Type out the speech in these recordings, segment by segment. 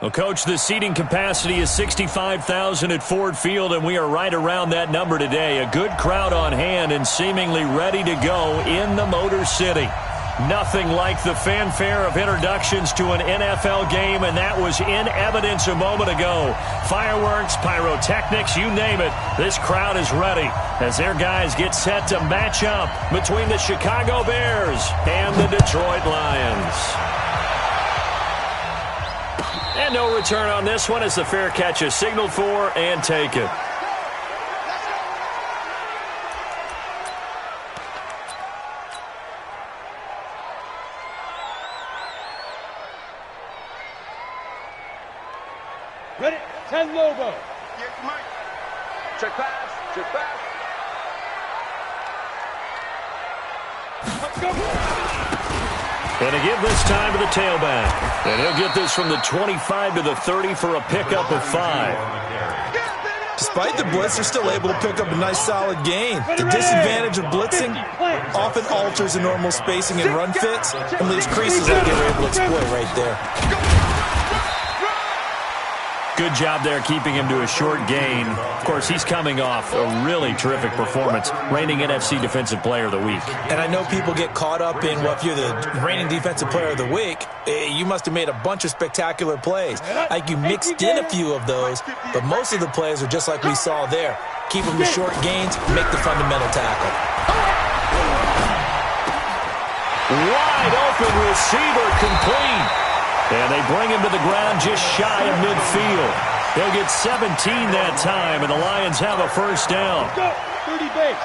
Well, Coach, the seating capacity is 65,000 at Ford Field, and we are right around that number today. A good crowd on hand and seemingly ready to go in the Motor City. Nothing like the fanfare of introductions to an NFL game, and that was in evidence a moment ago. Fireworks, pyrotechnics, you name it. This crowd is ready as their guys get set to match up between the Chicago Bears and the Detroit Lions. And no return on this one as the fair catch is signaled for and taken. Ready? 10 Lobo. Check pass. Check pass. Let's go. And to give this time to the tailback. And he'll get this from the 25 to the 30 for a pickup of 5. Despite the blitz, they're still able to pick up a nice solid gain. The disadvantage of blitzing often alters the normal spacing and run fits and leaves creases that they're able to exploit right there. Good job there keeping him to a short gain. Of course, he's coming off a really terrific performance, reigning NFC Defensive Player of the Week. And I know people get caught up in, well, if you're the reigning Defensive Player of the Week, you must have made a bunch of spectacular plays. Like you mixed in a few of those, but most of the plays are just like we saw there. Keep them to short gains, make the fundamental tackle. Wide open receiver complete. And they bring him to the ground just shy of midfield. He'll get 17 that time, and the Lions have a first down. Let's go. 30 base.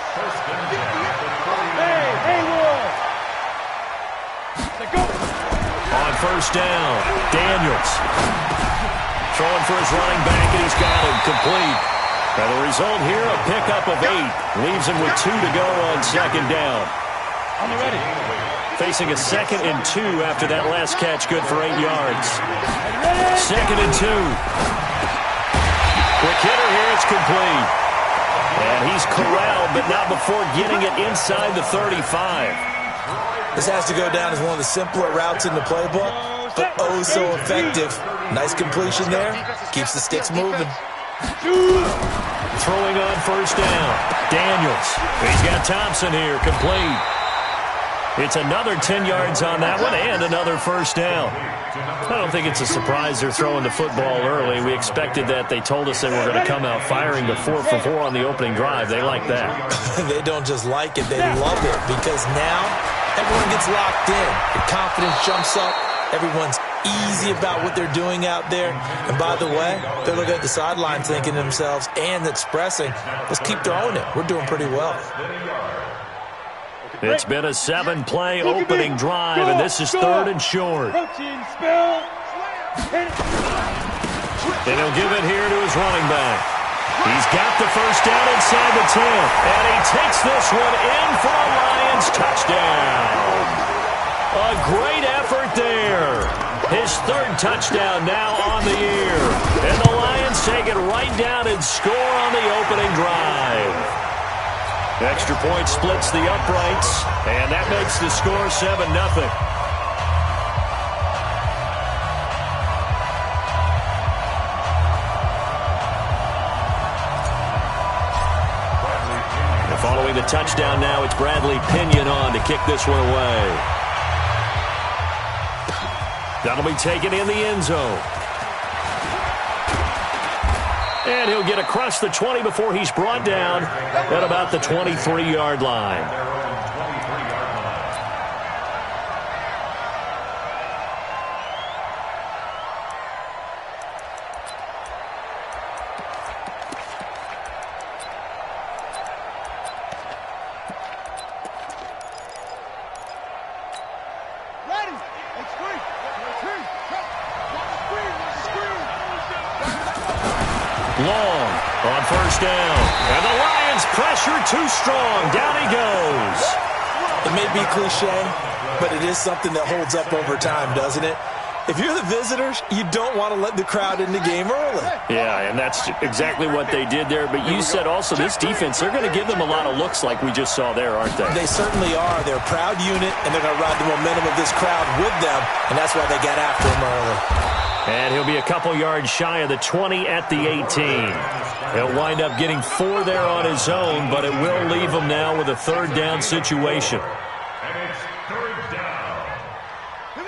Hey, Ward. Let's go. On first down, Daniels. Throwing for his running back, and he's got him complete. And the result here, a pickup of 8. Leaves him with 2 to go on second down. On the ready. Facing a 2nd and 2 after that last catch, good for 8 yards. 2nd and 2. Quick hitter here, it's complete. And he's corralled, but not before getting it inside the 35. This has to go down as one of the simpler routes in the playbook, but oh so effective. Nice completion there. Keeps the sticks moving. Throwing on first down. Daniels. He's got Thompson here, complete. It's another 10 yards on that one and another first down. I don't think it's a surprise they're throwing the football early. We expected that. They told us they were going to come out firing the 4 for 4 on the opening drive. They like that. They don't just like it, they love it, because now everyone gets locked in. The confidence jumps up. Everyone's easy about what they're doing out there. And by the way, they're looking at the sidelines thinking to themselves and expressing, let's keep throwing it. We're doing pretty well. It's been a 7-play opening drive, and this is 3rd and short. And he'll give it here to his running back. He's got the first down inside the 10, and he takes this one in for a Lions touchdown. A great effort there. His 3rd touchdown now on the year. And the Lions take it right down and score on the opening drive. Extra point splits the uprights, and that makes the score 7-0. And following the touchdown now, it's Bradley Pinion on to kick this one away. That'll be taken in the end zone. And he'll get across the 20 before he's brought down at about the 23-yard line. Long on first down. And the Lions pressure too strong. Down he goes. It may be cliche, but it is something that holds up over time, doesn't it? If you're the visitors, you don't want to let the crowd in the game early. Yeah, and that's exactly what they did there. But you said also this defense, they're going to give them a lot of looks like we just saw there, aren't they? They certainly are. They're a proud unit, and they're going to ride the momentum of this crowd with them, and that's why they got after them early. And he'll be a couple yards shy of the 20 at the 18. He'll wind up getting 4 there on his own, but it will leave him now with a third down situation.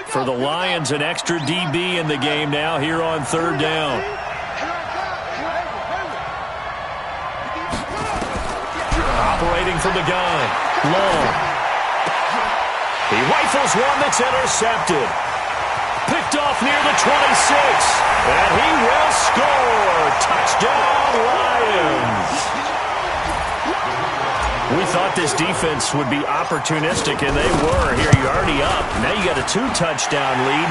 For the Lions, an extra DB in the game now here on third down. Operating from the gun. Long. He rifles one that's intercepted. Picked off near the 26. And he will score. Touchdown, Lions. We thought this defense would be opportunistic, and they were. Here, you're already up. Now you got a 2-touchdown lead.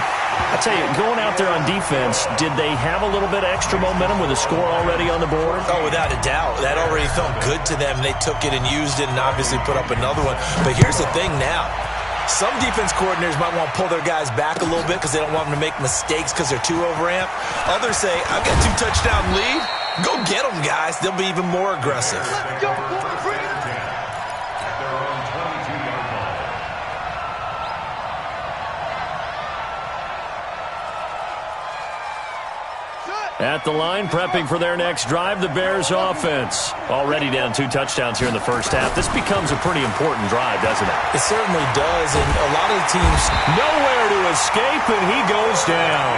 I tell you, going out there on defense, did they have a little bit of extra momentum with a score already on the board? Oh, without a doubt. That already felt good to them. They took it and used it and obviously put up another one. But here's the thing now. Some defense coordinators might want to pull their guys back a little bit because they don't want them to make mistakes because they're too overamped. Others say, I've got a 2-touchdown lead. Go get them, guys. They'll be even more aggressive. Let's go, boys. Bring it. At the line, prepping for their next drive, the Bears offense. Already down 2 touchdowns here in the first half. This becomes a pretty important drive, doesn't it? It certainly does, and a lot of the teams... Nowhere to escape, and he goes down.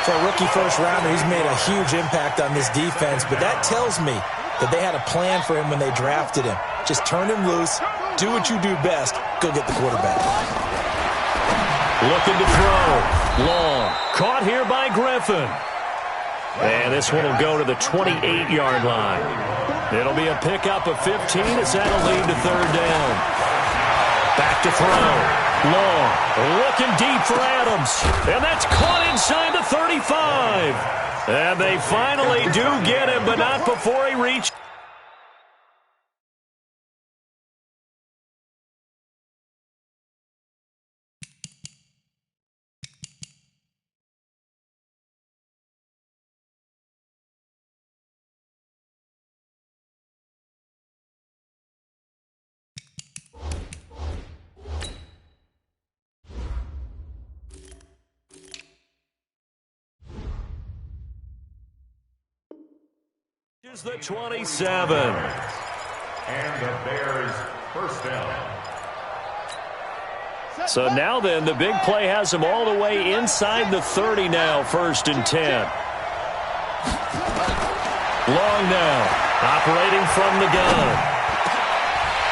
For a rookie first-rounder, he's made a huge impact on this defense, but that tells me that they had a plan for him when they drafted him. Just turn him loose, do what you do best, go get the quarterback. Looking to throw. Long. Caught here by Griffin. And this one will go to the 28-yard line. It'll be a pickup of 15 as that'll lead to third down. Back to throw. Long. Looking deep for Adams. And that's caught inside the 35. And they finally do get him, but not before he reached. Is the 27. And the Bears first down. So now then, the big play has them all the way inside the 30 now, 1st and 10. Long now, operating from the gun.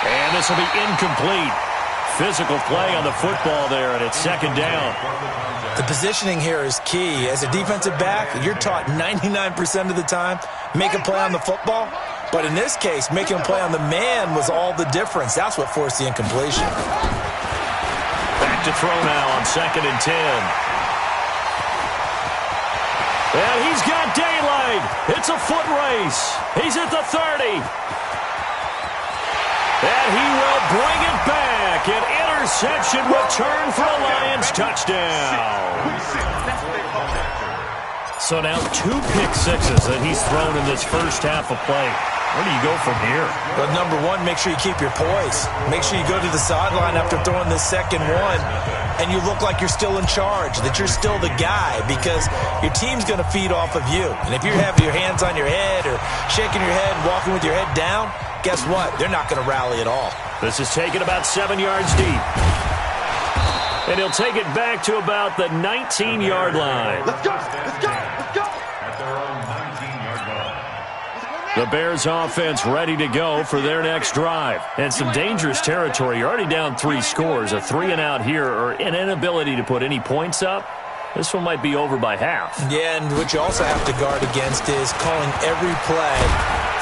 And this will be incomplete. Physical play on the football there, and it's 2nd down. The positioning here is key. As a defensive back, you're taught 99% of the time, make a play on the football. But in this case, making a play on the man was all the difference. That's what forced the incompletion. Back to throw now on 2nd and 10. And he's got daylight. It's a foot race. He's at the 30. And he will bring it back. An interception return for a Lions touchdown. So now 2 pick sixes that he's thrown in this first half of play. Where do you go from here? Well, number one, make sure you keep your poise. Make sure you go to the sideline after throwing this second one, and you look like you're still in charge, that you're still the guy, because your team's going to feed off of you. And if you have your hands on your head or shaking your head and walking with your head down, guess what? They're not going to rally at all. This is taken about 7 yards deep. And he'll take it back to about the 19-yard line. Let's go. Let's go. Let's go. At their own 19-yard line. The Bears offense ready to go for their next drive. And some dangerous territory. You're already down 3 scores. A 3-and-out here, or an inability to put any points up. This one might be over by half. Yeah, and what you also have to guard against is calling every play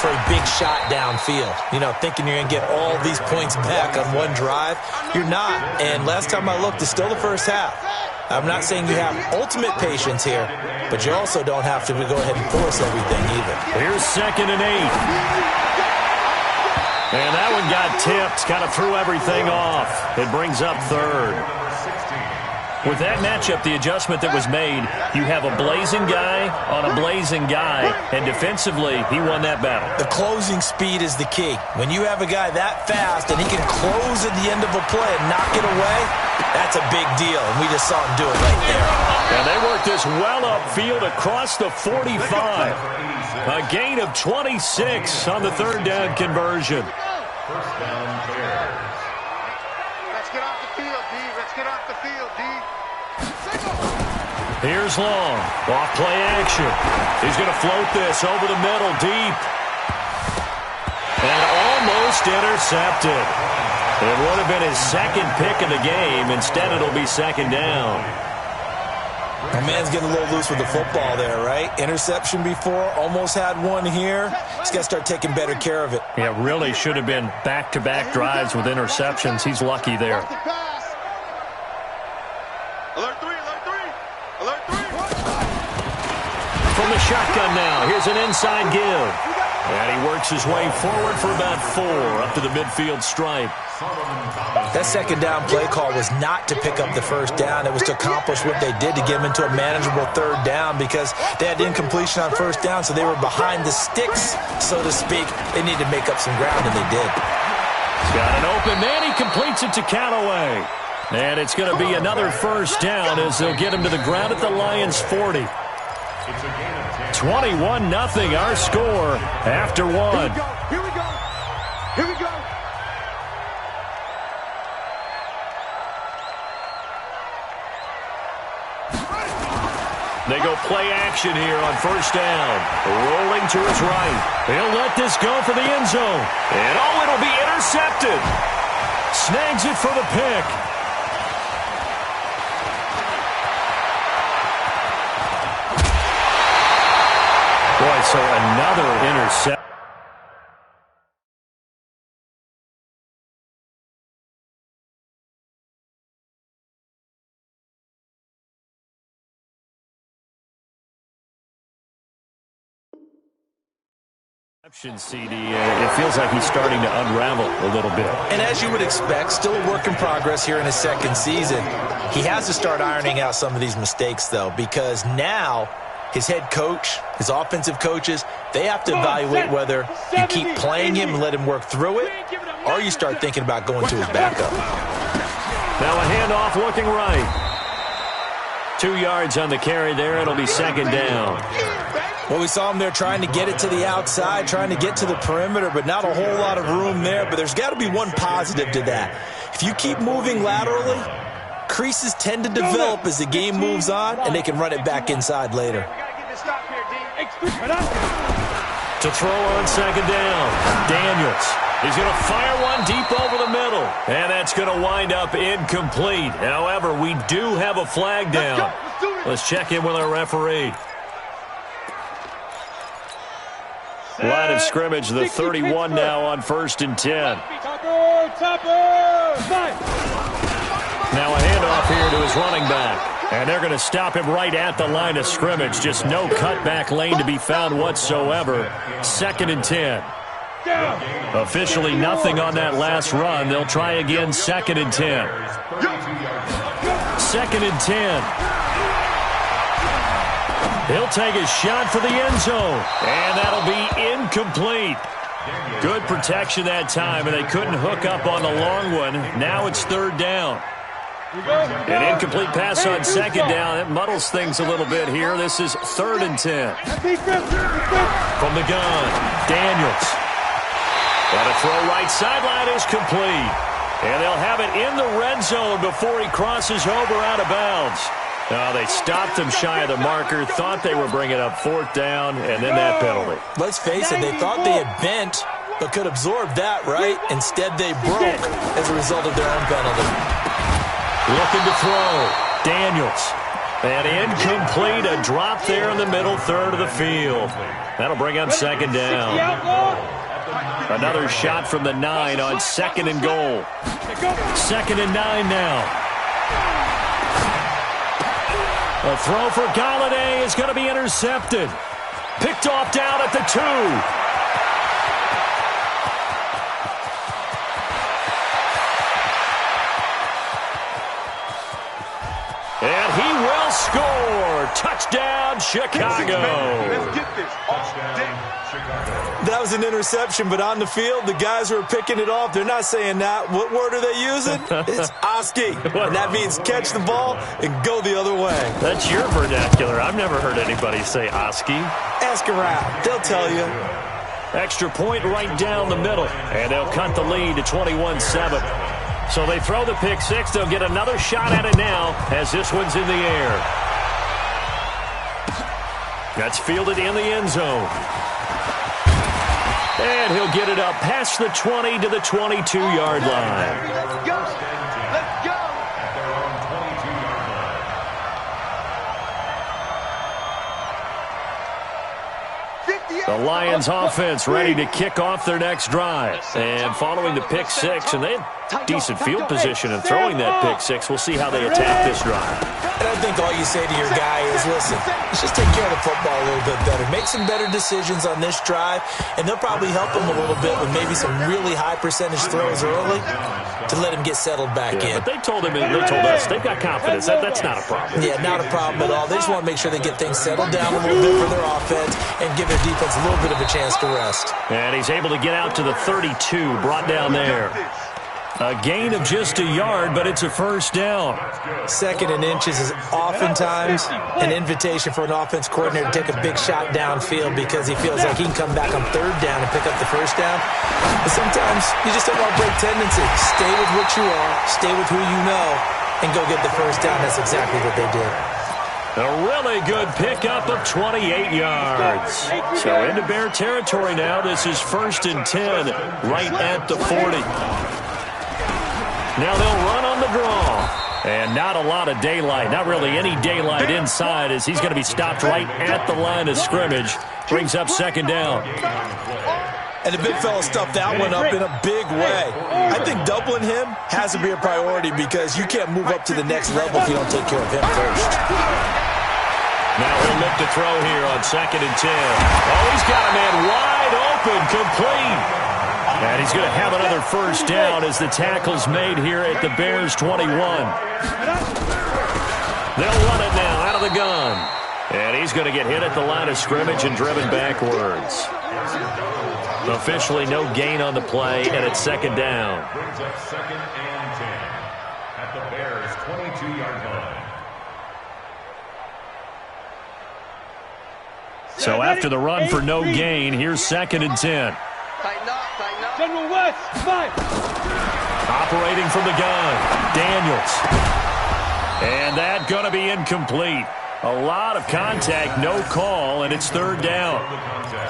for a big shot downfield. You know, thinking you're going to get all these points back on one drive. You're not. And last time I looked, it's still the first half. I'm not saying you have ultimate patience here, but you also don't have to go ahead and force everything either. Here's 2nd and 8. And that one got tipped, kind of threw everything off. It brings up 3rd. With that matchup, the adjustment that was made, you have a blazing guy on a blazing guy, and defensively, he won that battle. The closing speed is the key. When you have a guy that fast and he can close at the end of a play and knock it away, that's a big deal, and we just saw him do it right there. And they worked this well upfield across the 45. A gain of 26 on the third down conversion. First down, Bears. Let's get off the field, D. Let's get off the field, D. Here's Long. Off play action. He's going to float this over the middle deep. And almost intercepted. It would have been his second pick of the game. Instead, it'll be second down. My man's getting a little loose with the football there, right? Interception before, almost had one here. He's got to start taking better care of it. Yeah, really should have been back-to-back drives with interceptions. He's lucky there. Alert 3, alert 3. Alert 3. From the shotgun now, here's an inside give. And he works his way forward for about 4 up to the midfield stripe. That second down play call was not to pick up the first down. It was to accomplish what they did to get them into a manageable third down because they had incompletion on first down, so they were behind the sticks, so to speak. They needed to make up some ground, and they did. Got an open man. He completes it to Callaway. And it's going to be another first down as they'll get him to the ground at the Lions' 40. 21-0 our score after one. Here we go. Here we go. They go play action here on first down. Rolling to his right. He'll let this go for the end zone. And it'll be intercepted. Snags it for the pick. Boy, so another interception. CD, it feels like he's starting to unravel a little bit. And as you would expect, still a work in progress here in his second season. He has to start ironing out some of these mistakes, though, because now his head coach, his offensive coaches, they have to evaluate whether you keep playing him and let him work through it, or you start thinking about going to his backup. Now a handoff looking right. 2 yards on the carry there. It'll be second down. Well, we saw him there trying to get it to the outside, trying to get to the perimeter, but not a whole lot of room there. But there's got to be one positive to that. If you keep moving laterally, creases tend to develop as the game moves on, and they can run it back inside later. To throw on second down, Daniels. He's going to fire one deep over the middle, and that's going to wind up incomplete. However, we do have a flag down. Let's check in with our referee. Line of scrimmage, the 31 now on 1st and 10. Now a handoff here to his running back. And they're going to stop him right at the line of scrimmage. Just no cutback lane to be found whatsoever. 2nd and 10. Officially nothing on that last run. They'll try again 2nd and 10. 2nd and 10. He'll take a shot for the end zone. And that'll be incomplete. Good protection that time, and they couldn't hook up on the long one. Now it's 3rd down. An incomplete pass on 2nd down. It muddles things a little bit here. This is 3rd and 10. From the gun, Daniels. And a throw right sideline is complete. And they'll have it in the red zone before he crosses over out of bounds. They stopped him shy of the marker, thought they were bringing up 4th down, and then that penalty. Let's face it, they thought they had bent, but could absorb that, right? Instead, they broke as a result of their own penalty. Looking to throw, Daniels. And incomplete, a drop there in the middle third of the field. That'll bring up 2nd down. Another shot from the 9 on 2nd and goal. 2nd and 9 now. A throw for Galladay is going to be intercepted. Picked off down at the 2. score. Touchdown, Chicago. Let's get this all day. That was an interception, but on the field, the guys who are picking it off, they're not saying that. What word are they using? It's Oski. And that means catch the ball and go the other way. That's your vernacular. I've never heard anybody say Oski. Ask around. They'll tell you. Extra point right down the middle. And they'll cut the lead to 21-7. So they throw the pick six. They'll get another shot at it now as this one's in the air. That's fielded in the end zone. And he'll get it up past the 20 to the 22-yard line. Let's go. Let's go. At their own 22-yard line. The Lions offense ready to kick off their next drive. And following the pick six, and they had decent field position in throwing that pick six. We'll see how they attack this drive. And I think all you say to your guy is, listen, let's just take care of the football a little bit better. Make some better decisions on this drive, and they'll probably help him a little bit with maybe some really high percentage throws early to let him get settled back in. But they told us they've got confidence. That's not a problem. Yeah, not a problem at all. They just want to make sure they get things settled down a little bit for their offense and give their defense a little bit of a chance to rest. And he's able to get out to the 32, brought down there. A gain of just a yard, but it's a first down. Second and inches is oftentimes an invitation for an offense coordinator to take a big shot downfield because he feels like he can come back on third down and pick up the first down. But sometimes you just don't want to break tendency. Stay with what you are, stay with who you know, and go get the first down. That's exactly what they did. A really good pickup of 28 yards. So into Bear territory now. This is 1st and 10 right at the 40. Now they'll run on the draw. And not a lot of daylight. Not really any daylight inside as he's going to be stopped right at the line of scrimmage. Brings up second down. And the big fella stuffed that one up in a big way. I think doubling him has to be a priority because you can't move up to the next level if you don't take care of him first. Now he'll look to throw here on 2nd and 10. Oh, he's got a man wide open, complete. And he's going to have another first down as the tackle's made here at the Bears' 21. They'll run it now out of the gun. And he's going to get hit at the line of scrimmage and driven backwards. Officially no gain on the play, and it's second down. Brings up 2nd and 10 at the Bears' 22-yard line. So after the run for no gain, here's 2nd and 10. Tighten up, tighten up. General West, five. Operating from the gun, Daniels. And that going to be incomplete. A lot of contact, no call, and it's third down.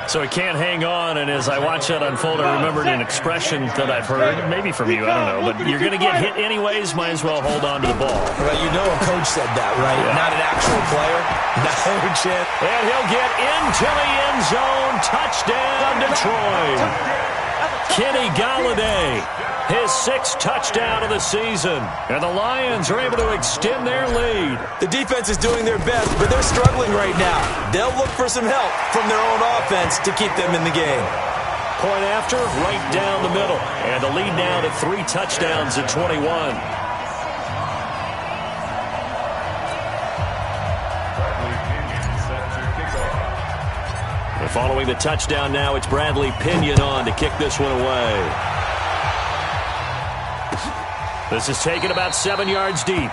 So he can't hang on, and as I watch that unfold, I remembered an expression that I've heard, maybe from you, I don't know, but you're going to get hit anyways, might as well hold on to the ball. Well, you know a coach said that, right? Yeah. Not an actual player. No chance. And he'll get into the end zone. Touchdown, Detroit. Kenny Galladay, his 6th touchdown of the season. And the Lions are able to extend their lead. The defense is doing their best, but they're struggling right now. They'll look for some help from their own offense to keep them in the game. Point after, right down the middle. And the lead now to 3 touchdowns at 21. Following the touchdown now, it's Bradley Pinion on to kick this one away. This is taken about 7 yards deep.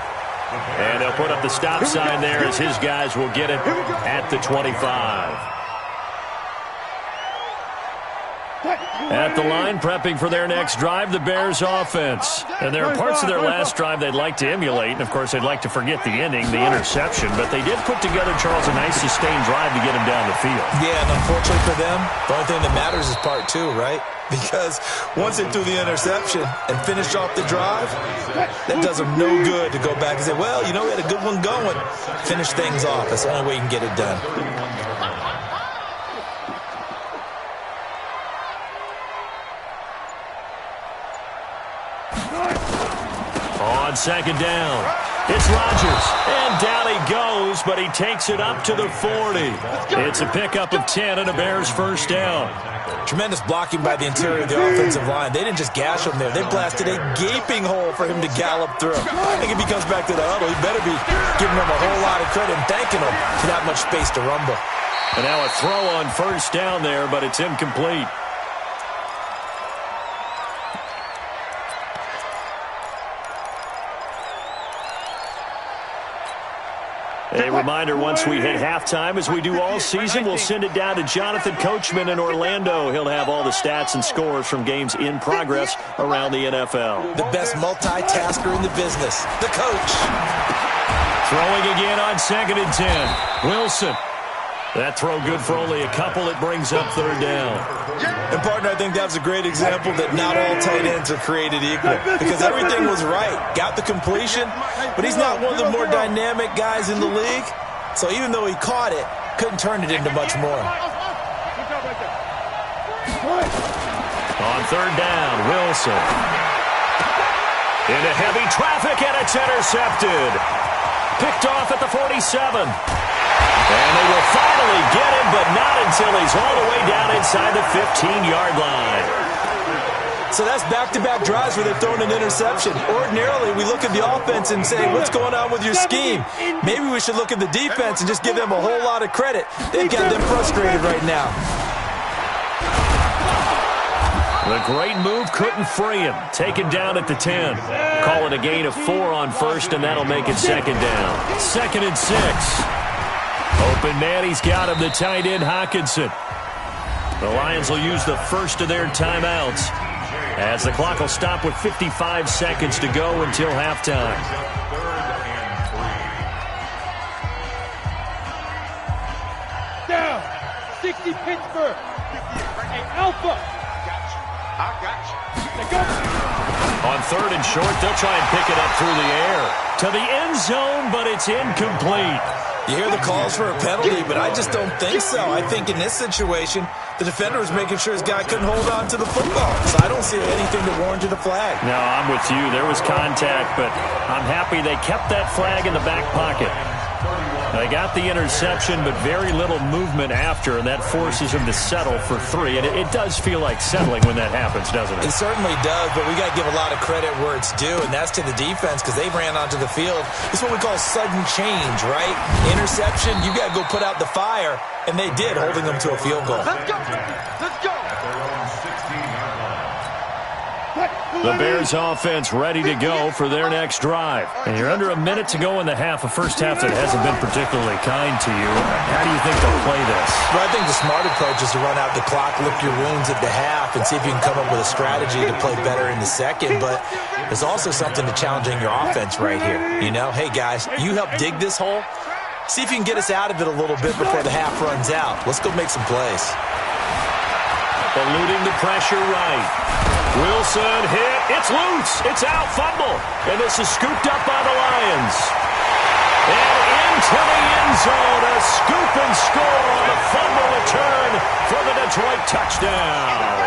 And they'll put up the stop sign there as his guys will get it at the 25. At the line, prepping for their next drive, the Bears offense. And there are parts of their last drive they'd like to emulate. And, of course, they'd like to forget the ending, the interception. But they did put together, Charles, a nice sustained drive to get him down the field. Yeah, and unfortunately for them, the only thing that matters is part 2, right? Because once they threw the interception and finished off the drive, that does them no good to go back and say, well, you know, we had a good one going. Finish things off. That's the only way you can get it done. On second down, It's Rodgers, and down he goes, but he takes it up to the 40. It's a pickup of 10 and a Bears first down. Tremendous blocking by the interior of the offensive line. They didn't just gash him there. They blasted a gaping hole for him to gallop through. I think if he comes back to the huddle, he better be giving him a whole lot of credit and thanking him for that much space to rumble. And now a throw on first down there, but it's incomplete. A reminder, once we hit halftime, as we do all season, we'll send it down to Jonathan Coachman in Orlando. He'll have all the stats and scores from games in progress around the NFL. The best multitasker in the business, the coach. Throwing again on 2nd and 10. Wilson. That throw good for only a couple. It brings up 3rd down. And, partner, I think that was a great example that not all tight ends are created equal, because everything was right. Got the completion, but he's not one of the more dynamic guys in the league. So even though he caught it, couldn't turn it into much more. On 3rd down, Wilson. Into heavy traffic, and it's intercepted. Picked off at the 47. And they will finally get him, but not until he's all the way down inside the 15-yard line. So that's back-to-back drives where they're throwing an interception. Ordinarily, we look at the offense and say, what's going on with your scheme? Maybe we should look at the defense and just give them a whole lot of credit. They've got them frustrated right now. The great move couldn't free him. Taken down at the 10. Call it a gain of 4 on first, and that'll make it 2nd down. 2nd and 6. Open man, he's got him, the tight end, Hockenson. The Lions will use the first of their timeouts as the clock will stop with 55 seconds to go until halftime. Down. 60 Pittsburgh. Hey, Alpha. I got you. Let's go. On 3rd and short, they'll try and pick it up through the air. To the end zone, but it's incomplete. You hear the calls for a penalty, but I just don't think so. I think in this situation, the defender was making sure his guy couldn't hold on to the football. So I don't see anything to warrant a flag. No, I'm with you. There was contact, but I'm happy they kept that flag in the back pocket. They got the interception, but very little movement after, and that forces him to settle for 3. And it does feel like settling when that happens, doesn't it? It certainly does, but we got to give a lot of credit where it's due, and that's to the defense because they ran onto the field. It's what we call sudden change, right? Interception, you got to go put out the fire, and they did, holding them to a field goal. Let's go. Let's go. The Bears offense ready to go for their next drive. And you're under a minute to go in the half, a first half that hasn't been particularly kind to you. How do you think they'll play this? Well, I think the smart approach is to run out the clock, lick your wounds at the half, and see if you can come up with a strategy to play better in the second. But there's also something to challenging your offense right here. You know, hey, guys, you help dig this hole. See if you can get us out of it a little bit before the half runs out. Let's go make some plays. Eluding the pressure right. Wilson hit. It's loose. It's out. Fumble. And this is scooped up by the Lions. And into the end zone. A scoop and score on a fumble return for the Detroit touchdown.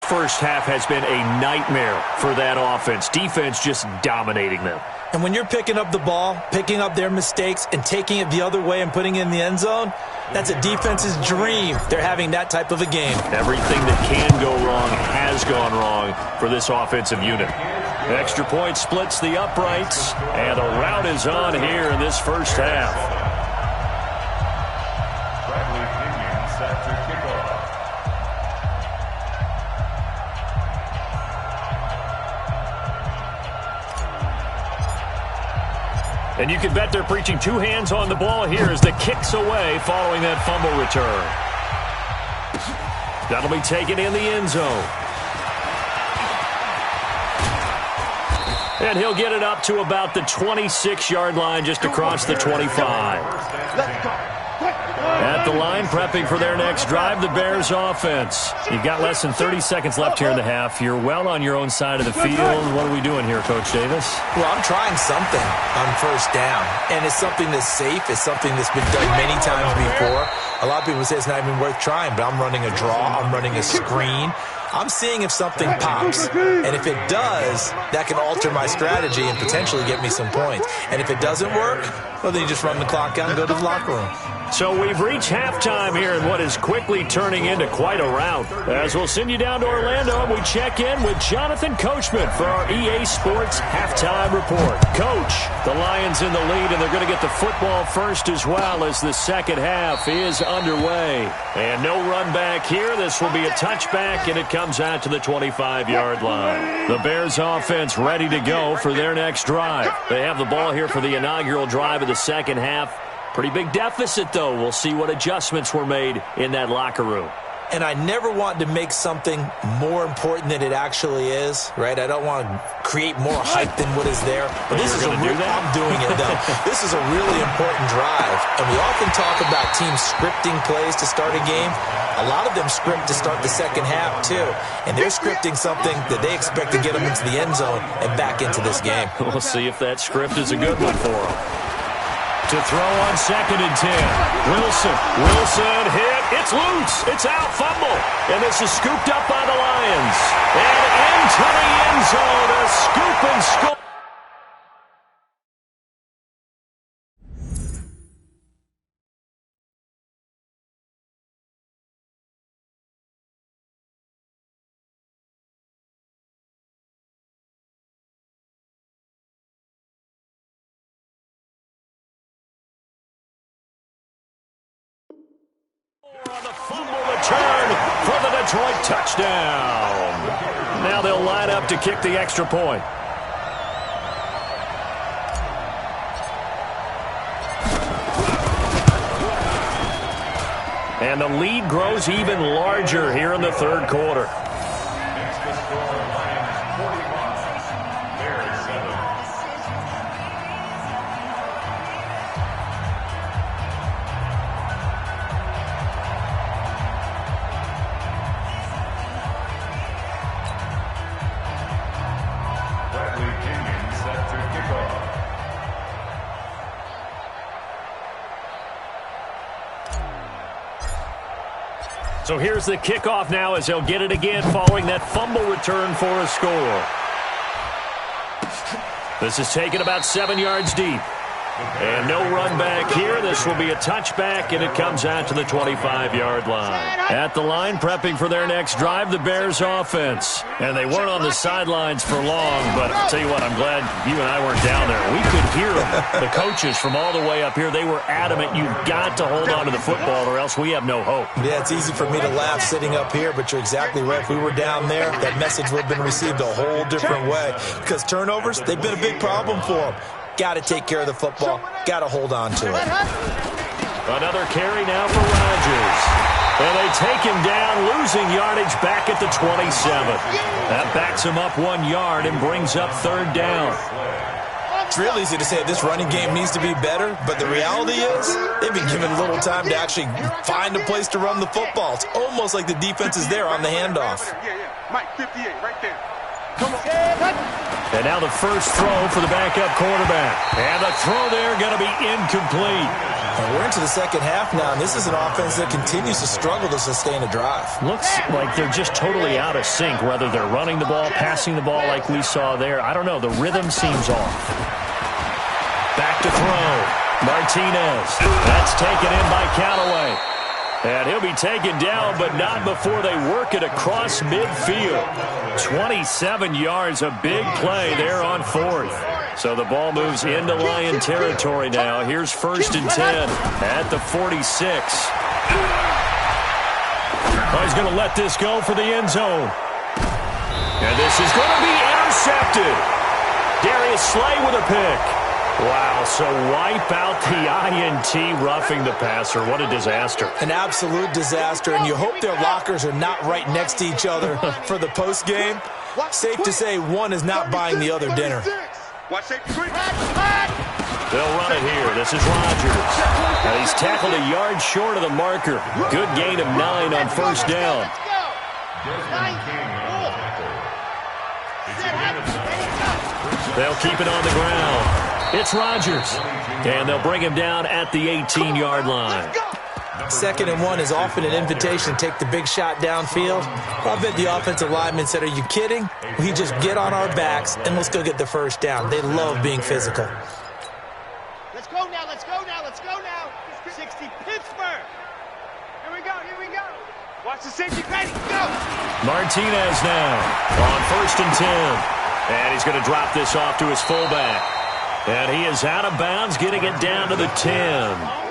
First half has been a nightmare for that offense. Defense just dominating them. And when you're picking up the ball, picking up their mistakes, and taking it the other way and putting it in the end zone, that's a defense's dream. They're having that type of a game. Everything that can go wrong has gone wrong for this offensive unit. Extra point splits the uprights, and the rout is on here in this first half. Bradley Pinion set to kickoff. And you can bet they're preaching 2 hands on the ball here as the kick's away following that fumble return. That'll be taken in the end zone. And he'll get it up to about the 26-yard line just across the 25. Let's go. At the line, prepping for their next drive, the Bears offense. You've got less than 30 seconds left here in the half. You're well on your own side of the field. What are we doing here, Coach Davis? Well, I'm trying something on first down, and it's something that's safe. It's something that's been done many times before. A lot of people say it's not even worth trying, but I'm running a draw. I'm running a screen. I'm seeing if something pops. And if it does, that can alter my strategy and potentially get me some points. And if it doesn't work, well, then you just run the clock out and go to the locker room. So we've reached halftime here in what is quickly turning into quite a rout. As we'll send you down to Orlando and we check in with Jonathan Coachman for our EA Sports Halftime Report. Coach, the Lions in the lead, and they're going to get the football first as well as the second half is underway. And no run back here. This will be a touchback, and it comes out to the 25-yard line. The Bears offense ready to go for their next drive. They have the ball here for the inaugural drive of the second half. Pretty big deficit, though. We'll see what adjustments were made in that locker room. And I never want to make something more important than it actually is, right? I don't want to create more hype than what is there. But this is I'm doing it, though. This is a really important drive. And we often talk about teams scripting plays to start a game. A lot of them script to start the second half, too. And they're scripting something that they expect to get them into the end zone and back into this game. We'll see if that script is a good one for them. To throw on 2nd and 10. Wilson hit. It's loose. It's out. Fumble. And this is scooped up by the Lions. And into the end zone. A scoop and score. On the fumble return for the Detroit touchdown. Now they'll line up to kick the extra point. And the lead grows even larger here in the third quarter. So here's the kickoff now as they'll get it again following that fumble return for a score. This is taken about 7 yards deep. And no run back here. This will be a touchback, and it comes out to the 25-yard line. At the line, prepping for their next drive, the Bears offense. And they weren't on the sidelines for long, but I'll tell you what, I'm glad you and I weren't down there. We could hear them. The coaches from all the way up here, they were adamant, you've got to hold on to the football or else we have no hope. Yeah, it's easy for me to laugh sitting up here, but you're exactly right. If we were down there, that message would have been received a whole different way. Because turnovers, they've been a big problem for them. Got to take care of the football. Got to hold on to it. Another carry now for Rodgers. And they take him down, losing yardage back at the 27. That backs him up 1 yard and brings up third down. It's real easy to say this running game needs to be better, but the reality is they've been given little time to actually find a place to run the football. It's almost like the defense is there on the handoff. Mike, 58, right there. Come on. And now the first throw for the backup quarterback. And the throw there going to be incomplete. And we're into the second half now, and this is an offense that continues to struggle to sustain a drive. Looks like they're just totally out of sync, whether they're running the ball, passing the ball like we saw there. I don't know. The rhythm seems off. Back to throw. Martinez. That's taken in by Callaway. And he'll be taken down, but not before they work it across midfield. 27 yards, a big play there on fourth. So the ball moves into Lion territory now. Here's 1st and 10 at the 46. Oh, he's going to let this go for the end zone. And this is going to be intercepted. Darius Slay with a pick. Wow, so wipe out the INT roughing the passer. What a disaster. An absolute disaster, and you hope their lockers are not right next to each other for the post game. Safe to say one is not buying the other dinner. They'll run it here. This is Rodgers. Now he's tackled a yard short of the marker. Good gain of 9 on first down. They'll keep it on the ground. It's Rodgers. And they'll bring him down at the 18-yard line. 2nd and 1 is often an invitation to take the big shot downfield. I bet the offensive lineman said, are you kidding? We just get on our backs and let's go get the first down. They love being physical. Let's go now, let's go now, let's go now. 60 Pittsburgh. Here we go, here we go. Watch the safety, ready, go. Martinez now on 1st and 10. And he's going to drop this off to his fullback. And he is out of bounds, getting it down to the 10.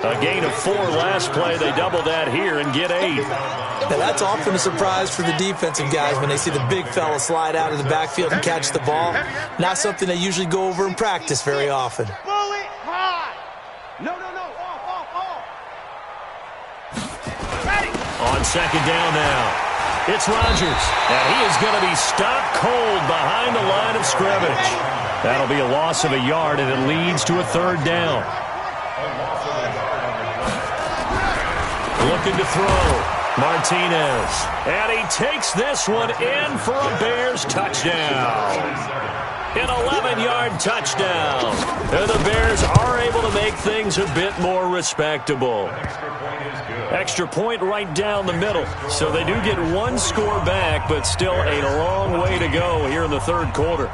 A gain of 4 last play. They double that here and get 8. Now that's often a surprise for the defensive guys when they see the big fella slide out of the backfield and catch the ball. Not something they usually go over in practice very often. Bullet high. No, off. Ready. On 2nd down now. It's Rodgers, and he is going to be stopped cold behind the line of scrimmage. That'll be a loss of a yard, and it leads to a 3rd down. Looking to throw. Martinez. And he takes this one in for a Bears touchdown. An 11-yard touchdown. And the Bears are able to make things a bit more respectable. Extra point right down the middle. So they do get 1 score back, but still a long way to go here in the 3rd quarter.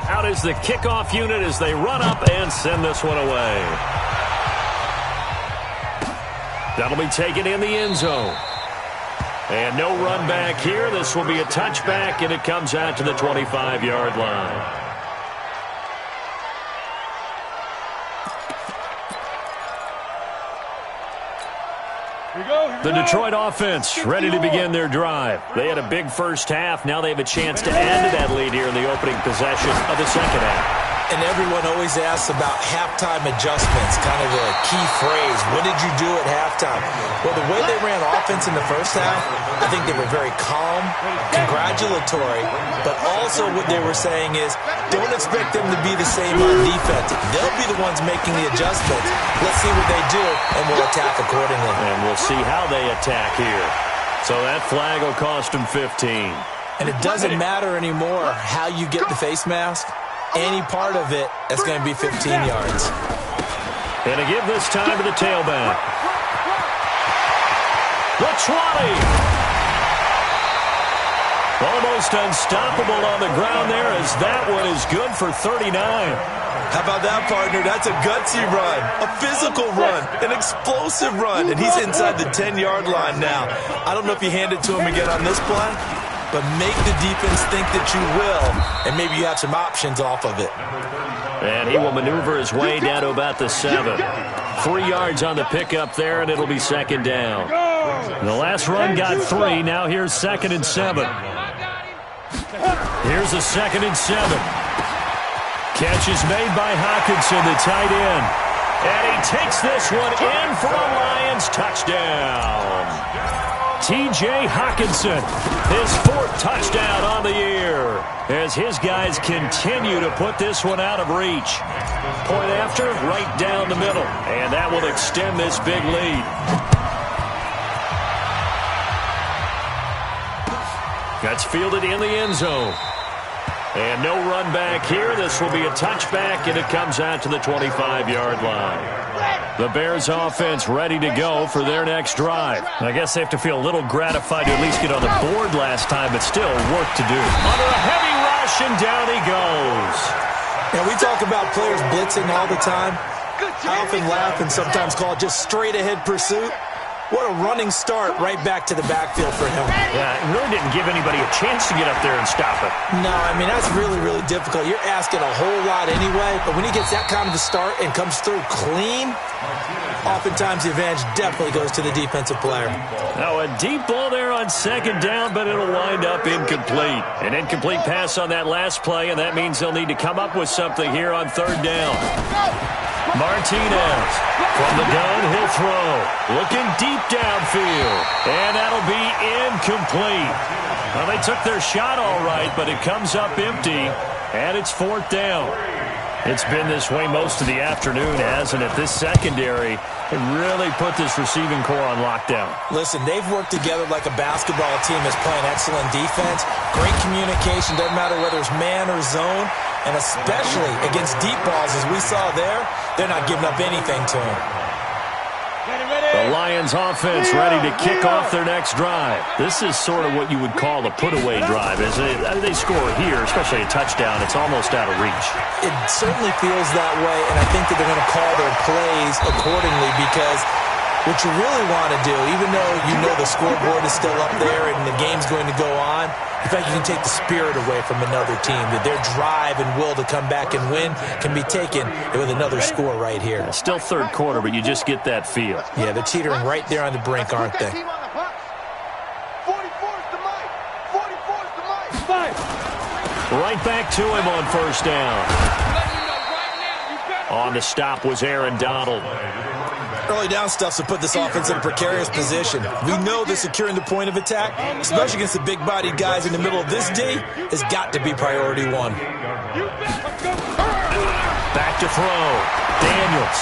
Out is the kickoff unit as they run up and send this one away. That'll be taken in the end zone. And no run back here. This will be a touchback, and it comes out to the 25-yard line. The Detroit offense ready to begin their drive. They had a big first half. Now they have a chance to add to that lead here in the opening possession of the 2nd half. And everyone always asks about halftime adjustments, kind of a key phrase. What did you do at halftime? Well, the way they ran offense in the first half, I think they were very calm, congratulatory, but also what they were saying is don't expect them to be the same on defense. They'll be the ones making the adjustments. Let's see what they do, and we'll attack accordingly. And we'll see how they attack here. So that flag will cost them 15. And it doesn't matter anymore how you get the face mask. Any part of it, that's going to be 15 yards. And to give this time to the tailback. The 20. Almost unstoppable on the ground there as that one is good for 39. How about that, partner? That's a gutsy run, a physical run, an explosive run, and he's inside the 10-yard line now. I don't know if you hand it to him again on this play, but make the defense think that you will, and maybe you have some options off of it. And he will maneuver his way down to about the 7. 3 yards on the pickup there, and it'll be 2nd down. The last run got 3. Now here's 2nd and 7. Here's a 2nd and 7. Catch is made by Hockenson, the tight end. And he takes this one in for a Lions touchdown. T.J. Hockenson, his 4th touchdown on the year, as his guys continue to put this one out of reach. Point after, right down the middle, and that will extend this big lead. That's fielded in the end zone. And no run back here. This will be a touchback, and it comes out to the 25-yard line. The Bears offense ready to go for their next drive. I guess they have to feel a little gratified to at least get on the board last time, but still work to do. Under a heavy rush, and down he goes. Now, we talk about players blitzing all the time. I often laugh and sometimes call it just straight-ahead pursuit. What a running start right back to the backfield for him. Yeah, it really didn't give anybody a chance to get up there and stop it. No, I mean, that's really, really difficult. You're asking a whole lot anyway, but when he gets that kind of a start and comes through clean, oftentimes the advantage definitely goes to the defensive player. Now, a deep ball there on 2nd down, but it'll wind up incomplete. An incomplete pass on that last play, and that means they'll need to come up with something here on 3rd down. Martinez from the gun, he'll throw. Looking deep downfield, and that'll be incomplete. Well, they took their shot all right, but it comes up empty, and it's 4th down. It's been this way most of the afternoon, hasn't it? This secondary really put this receiving core on lockdown. Listen, they've worked together like a basketball team that's playing excellent defense. Great communication, doesn't matter whether it's man or zone. And especially against deep balls, as we saw there, they're not giving up anything to him. The Lions offense ready to kick off their next drive. This is sort of what you would call a put-away drive. As they score here, especially a touchdown, it's almost out of reach. It certainly feels that way, and I think that they're going to call their plays accordingly because what you really want to do, even though you know the scoreboard is still up there and the game's going to go on, in fact, you can take the spirit away from another team, that their drive and will to come back and win can be taken with another score right here. Still third quarter, but you just get that feel. Yeah, they're teetering right there on the brink, aren't they? 44's the mic. 44's the mic. Right back to him on first down. On the stop was Aaron Donald. Early down stuff to put this offense in a precarious position. We know that securing the point of attack, especially against the big-bodied guys in the middle of this D, has got to be priority one. Back to throw. Daniels.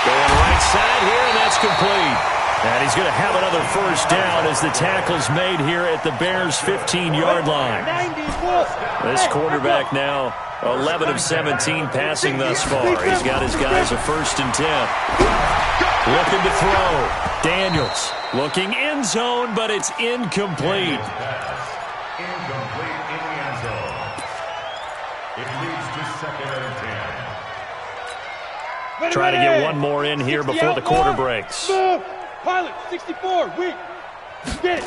Going right side here, and that's complete. And he's going to have another first down as the tackle's made here at the Bears' 15-yard line. This quarterback now 11 of 17 passing thus far. He's got his guys a 1st and 10. Looking to throw. Daniels looking end zone, but it's incomplete. Incomplete in the end zone. It leads to 2nd and 10. Try to get one more in here before the quarter breaks. Pilot, 64, weak. Get it.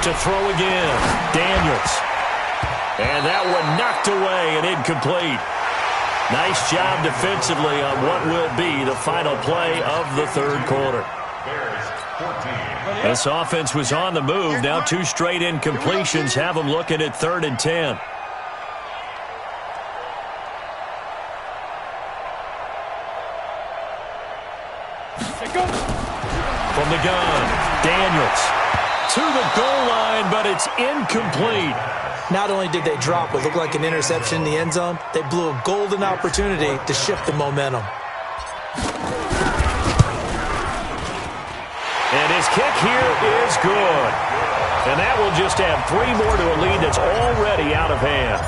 To throw again. Daniels. And that one knocked away and incomplete. Nice job defensively on what will be the final play of the third quarter. This offense was on the move. Now 2 straight incompletions have them looking at 3rd and 10. From the gun, Daniels to the goal line, but it's incomplete. Not only did they drop what looked like an interception in the end zone, they blew a golden opportunity to shift the momentum. And his kick here is good. And that will just add 3 more to a lead that's already out of hand.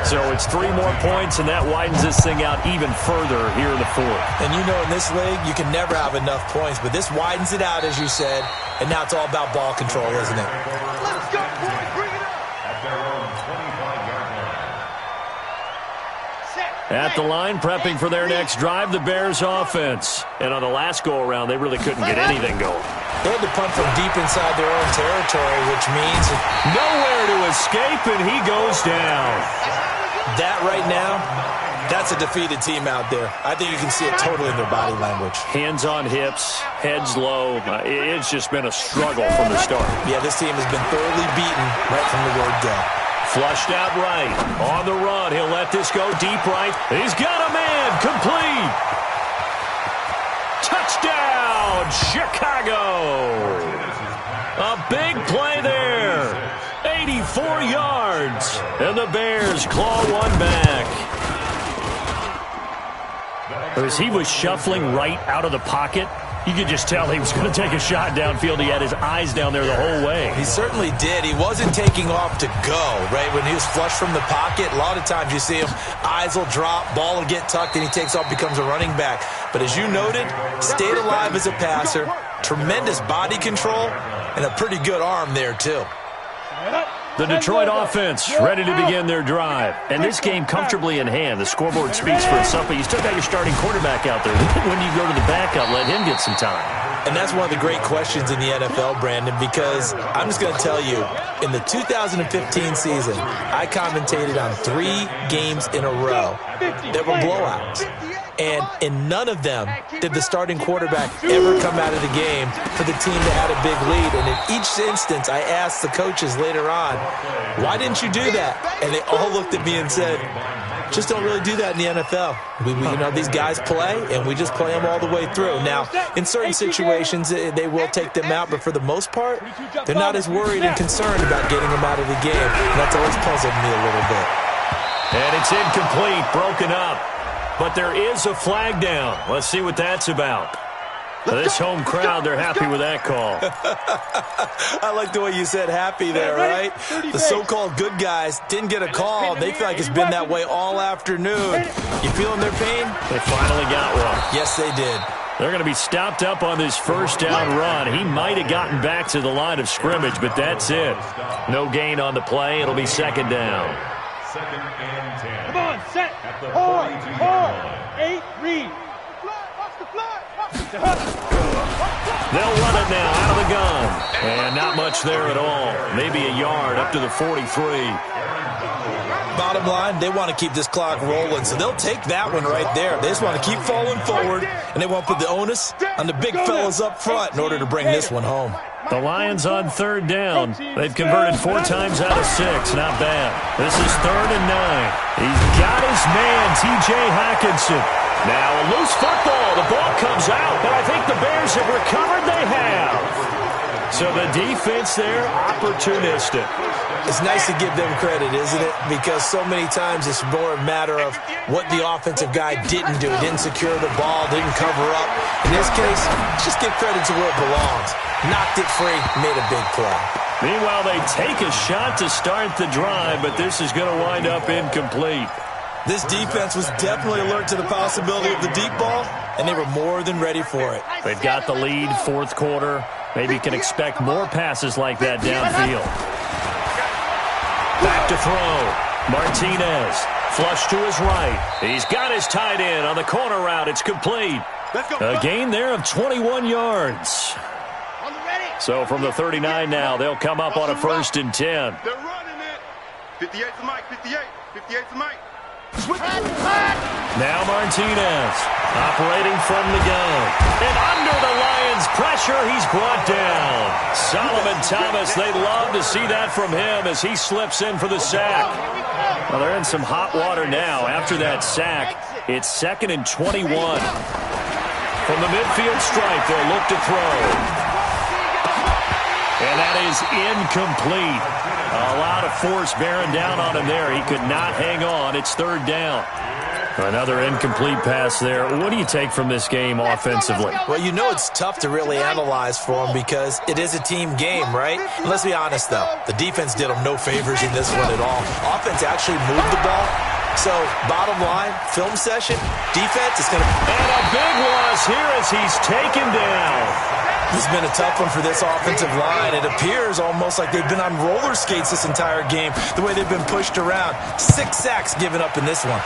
So it's 3 more points, and that widens this thing out even further here in the 4th. And you know in this league, you can never have enough points, but this widens it out, as you said, and now it's all about ball control, isn't it? Let's go, boys. Bring it up. At their own 25-yard line. At the line, prepping for their next drive, the Bears offense. And on the last go-around, they really couldn't get anything going. They had to punt from deep inside their own territory, which means nowhere to escape, and he goes down. That right now, that's a defeated team out there. I think you can see it totally in their body language. Hands on hips, heads low. It's just been a struggle from the start. Yeah, this team has been thoroughly beaten right from the word go. Flushed out right. On the run. He'll let this go deep right. He's got a man. Complete. Touchdown, Chicago. A big play there. 84 yards. And the Bears claw one back. As he was shuffling right out of the pocket, you could just tell he was going to take a shot downfield. He had his eyes down there the whole way. He certainly did. He wasn't taking off to go, right? When he was flushed from the pocket, a lot of times you see him, eyes will drop, ball will get tucked, and he takes off, becomes a running back. But as you noted, stayed alive as a passer, tremendous body control, and a pretty good arm there, too. The Detroit offense ready to begin their drive. And this game comfortably in hand. The scoreboard speaks for itself, but you still got your starting quarterback out there. When you go to the backup, let him get some time. And that's one of the great questions in the NFL, Brandon, because I'm just going to tell you, in the 2015 season, I commentated on 3 games in a row that were blowouts. And in none of them did the starting quarterback ever come out of the game for the team that had a big lead. And in each instance, I asked the coaches later on, why didn't you do that? And they all looked at me and said, just don't really do that in the NFL. You know, these guys play, and we just play them all the way through. Now, in certain situations, they will take them out, but for the most part, they're not as worried and concerned about getting them out of the game. And that's always puzzled me a little bit. And it's incomplete, broken up. But there is a flag down. Let's see what that's about. This home crowd, they're happy with that call. I like the way you said happy there, right? The so-called good guys didn't get a call. They feel like it's been that way all afternoon. You feeling their pain? They finally got one. Yes, they did. They're going to be stopped up on this first down run. He might have gotten back to the line of scrimmage, but that's it. No gain on the play. It'll be second down. Second and 10. Come on, set. At the Hard, 42-yard line. 8, read. They'll run it now out of the gun. And not much there at all. Maybe a yard up to the 43. Bottom line, they want to keep this clock rolling, so they'll take that one right there. They just want to keep falling forward, and they want to put the onus on the big fellas up front in order to bring this one home. The Lions on third down. They've converted 4 times out of 6. Not bad. This is 3rd and 9. He's got his man, T.J. Hockenson. Now a loose football. The ball comes out, but I think the Bears have recovered. They have. So the defense there, opportunistic. It's nice to give them credit, isn't it? Because so many times it's more a matter of what the offensive guy didn't do. Didn't secure the ball, didn't cover up. In this case, just give credit to where it belongs. Knocked it free, made a big play. Meanwhile, they take a shot to start the drive, but this is going to wind up incomplete. This defense was definitely alert to the possibility of the deep ball, and they were more than ready for it. They've got the lead, 4th quarter. Maybe you can expect more passes like that downfield. Back to throw. Martinez. Flush to his right. He's got his tight end on the corner route. It's complete. A gain there of 21 yards. So from the 39 now, they'll come up on a 1st and 10. They're running it. 58 for Mike. 58. 58 for Mike. Now Martinez operating from the gun. And under the Lions' pressure, he's brought down. Solomon Thomas, they'd love to see that from him as he slips in for the sack. Well, they're in some hot water now after that sack. It's 2nd and 21. From the midfield stripe, they'll look to throw. And that is incomplete. A lot of force bearing down on him there. He could not hang on. It's 3rd down. Another incomplete pass there. What do you take from this game offensively? Well, you know it's tough to really analyze for them because it is a team game, right? And let's be honest, though. The defense did them no favors in this one at all. Offense actually moved the ball. So, bottom line, film session, defense is going to... And a big loss here as he's taken down. This has been a tough one for this offensive line. It appears almost like they've been on roller skates this entire game, the way they've been pushed around. 6 sacks given up in this one.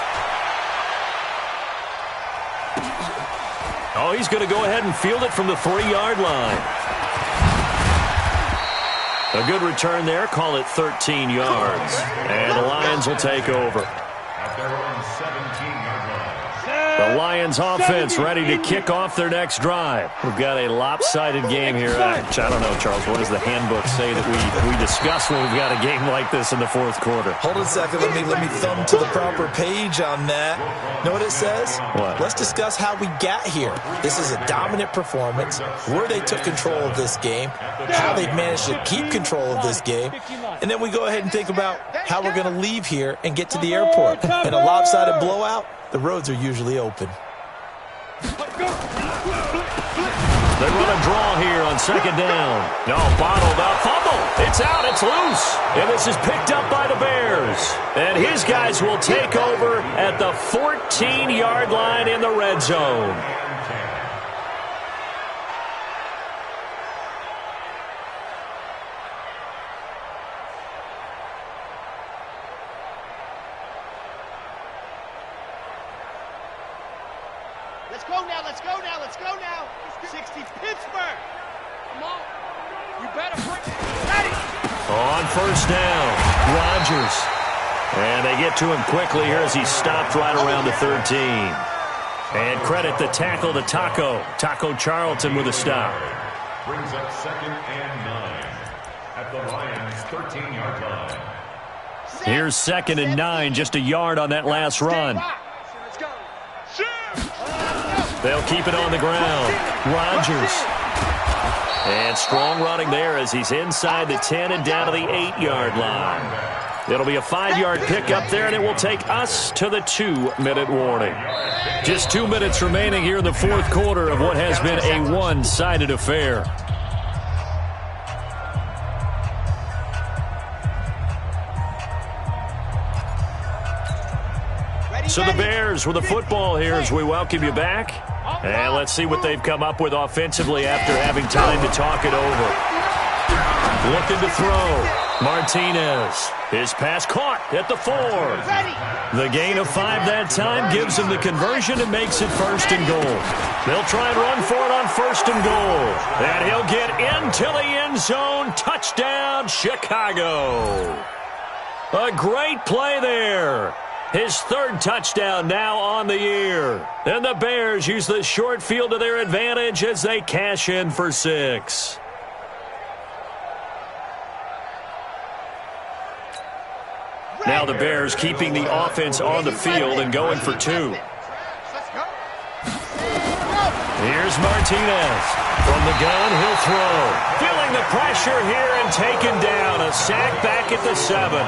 Oh, he's going to go ahead and field it from the 3-yard line. A good return there. Call it 13 yards. And the Lions will take over. At their own 17-yard line. The Lions offense ready to kick off their next drive. We've got a lopsided game here. I don't know, Charles. What does the handbook say that we discuss when we've got a game like this in the 4th quarter? Hold on a second. Let me thumb to the proper page on that. Know what it says? What? Let's discuss how we got here. This is a dominant performance, where they took control of this game, how they've managed to keep control of this game, and then we go ahead and think about how we're going to leave here and get to the airport. In a lopsided blowout, the roads are usually open. They run a draw here on 2nd down. No, bottled up. Fumble. It's out. It's loose. And this is picked up by the Bears. And his guys will take over at the 14-yard line in the red zone. Let's go now, let's go now, let's go now. 60 Pittsburgh. Come on. You better bring it. Ready. On 1st down, Rodgers. And they get to him quickly here as he stopped right around the 13. And credit the tackle to Taco Charlton with a stop. Brings up 2nd and 9 at the Lions' 13-yard line. Here's 2nd and 9, just a yard on that last run. Let's go. They'll keep it on the ground. Rodgers. And strong running there as he's inside the 10 and down to the 8-yard line. It'll be a 5-yard pickup there, and it will take us to the 2-minute warning. Just 2 minutes remaining here in the 4th quarter of what has been a one-sided affair. So the Bears with the football here as we welcome you back. And let's see what they've come up with offensively after having time to talk it over. Looking to throw. Martinez. His pass caught at the 4. The gain of 5 that time gives him the conversion and makes it 1st and goal. They'll try and run for it on 1st and goal. And he'll get into the end zone. Touchdown, Chicago. A great play there. His 3rd touchdown now on the year. And the Bears use the short field to their advantage as they cash in for 6. Now the Bears keeping the offense on the field and going for 2. Here's Martinez. From the gun, he'll throw. Feeling the pressure here and taken down. A sack back at the 7.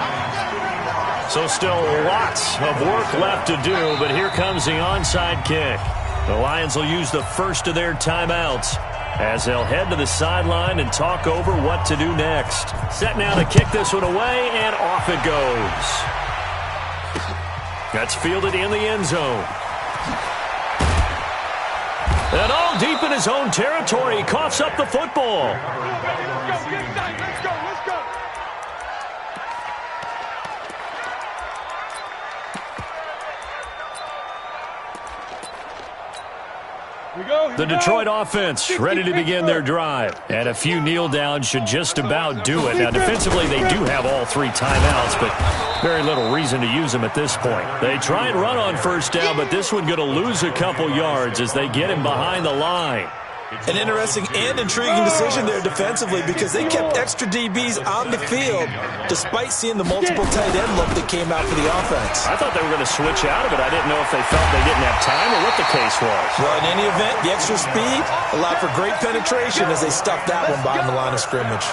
So still lots of work left to do, but here comes the onside kick. The Lions will use the first of their timeouts as they'll head to the sideline and talk over what to do next. Set now to kick this one away, and off it goes. That's fielded in the end zone. And all deep in his own territory, he coughs up the football. Let's go. The Detroit offense ready to begin their drive. And a few kneel downs should just about do it. Now, defensively, they do have all 3 timeouts, but very little reason to use them at this point. They try and run on 1st down, but this one going to lose a couple yards as they get him behind the line. An interesting and intriguing decision there defensively because they kept extra DBs on the field despite seeing the multiple tight end look that came out for the offense. I thought they were going to switch out of it. I didn't know if they felt they didn't have time or what the case was. Well, in any event, the extra speed allowed for great penetration as they stuffed that one behind the line of scrimmage.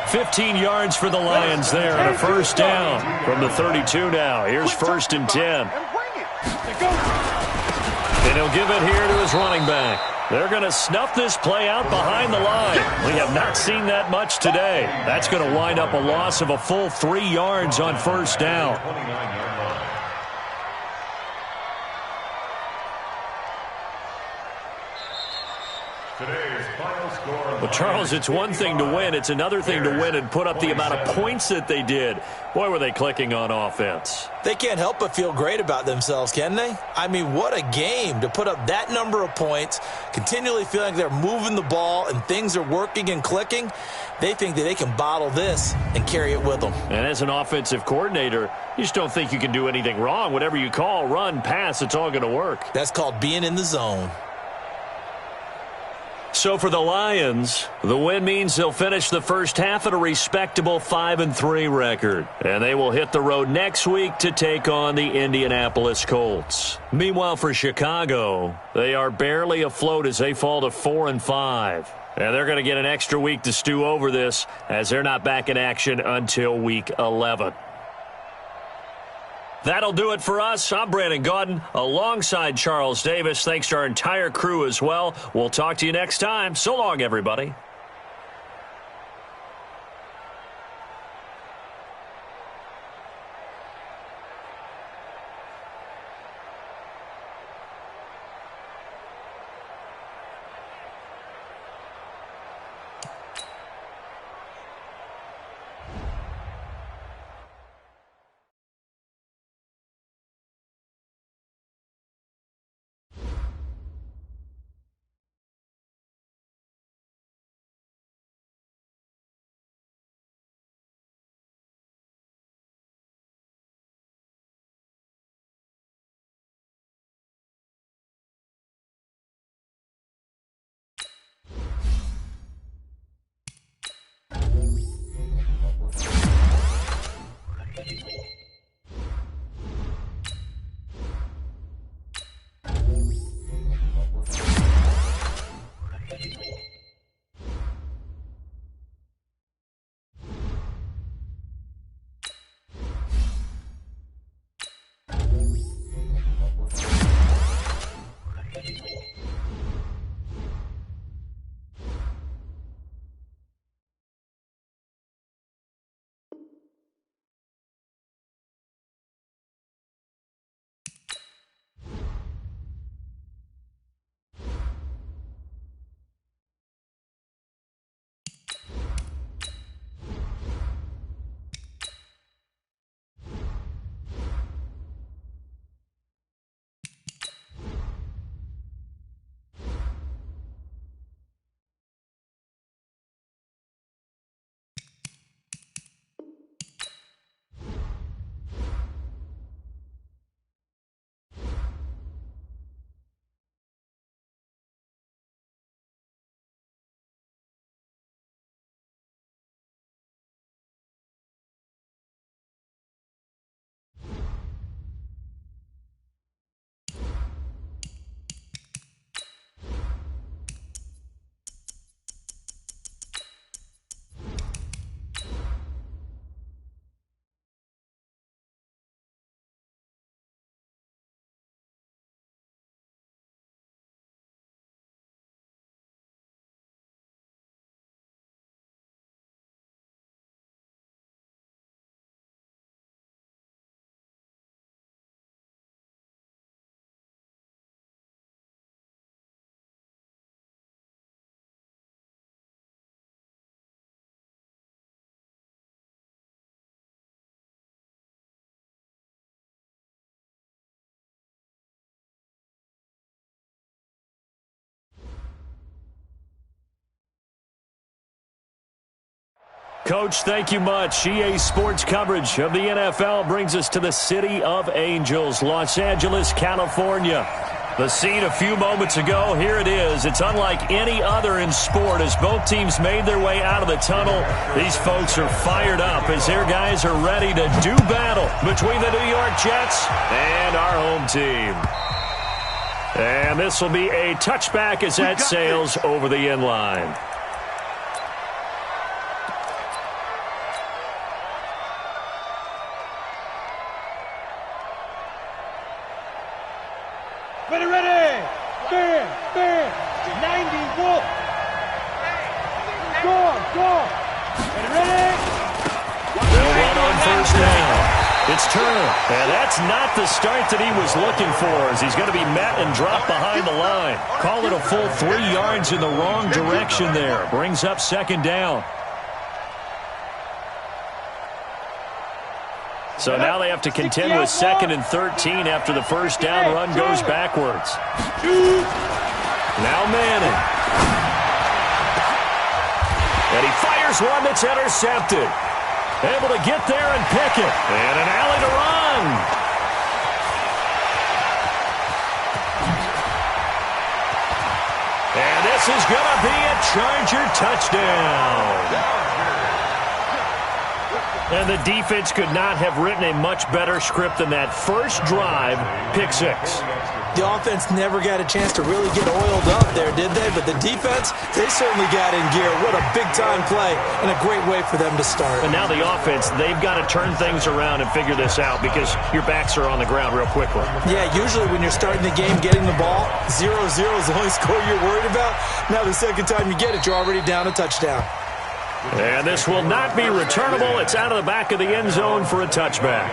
15 yards for the Lions there on a 1st down from the 32 now. Here's 1st and 10. And he'll give it here to his running back. They're going to snuff this play out behind the line. We have not seen that much today. That's going to wind up a loss of a full 3 yards on 1st down. Today's final score. Well, Charles, it's one thing to win. It's another thing to win and put up the amount of points that they did. Boy, were they clicking on offense. They can't help but feel great about themselves, can they? I mean, what a game to put up that number of points, continually feeling like they're moving the ball and things are working and clicking. They think that they can bottle this and carry it with them. And as an offensive coordinator, you just don't think you can do anything wrong. Whatever you call, run, pass, it's all going to work. That's called being in the zone. So for the Lions, the win means they'll finish the first half at a respectable 5-3 record. And they will hit the road next week to take on the Indianapolis Colts. Meanwhile, for Chicago, they are barely afloat as they fall to 4-5. And they're going to get an extra week to stew over this as they're not back in action until week 11. That'll do it for us. I'm Brandon Gaudin alongside Charles Davis. Thanks to our entire crew as well. We'll talk to you next time. So long, everybody. Coach, thank you much. EA Sports coverage of the NFL brings us to the City of Angels, Los Angeles, California. The scene a few moments ago, here it is. It's unlike any other in sport as both teams made their way out of the tunnel. These folks are fired up as their guys are ready to do battle between the New York Jets and our home team. And this will be a touchback as that sails over the end line. Ready! Bam! 90, wolf! Go! Ready? They'll run on first down. It's Turner, and that's not the start that he was looking for as he's going to be met and dropped behind the line. Call it a full 3 yards in the wrong direction there. Brings up second down. So now they have to contend with 2nd and 13 after the first down run goes backwards. Now Manning. And he fires one that's intercepted. Able to get there and pick it. And an alley to run. And this is going to be a Charger touchdown. And the defense could not have written a much better script than that first drive, pick 6. The offense never got a chance to really get oiled up there, did they? But the defense, they certainly got in gear. What a big-time play and a great way for them to start. And now the offense, they've got to turn things around and figure this out because your backs are on the ground real quickly. Yeah, usually when you're starting the game, getting the ball, 0-0 is the only score you're worried about. Now the second time you get it, you're already down a touchdown. And this will not be returnable. It's out of the back of the end zone for a touchback.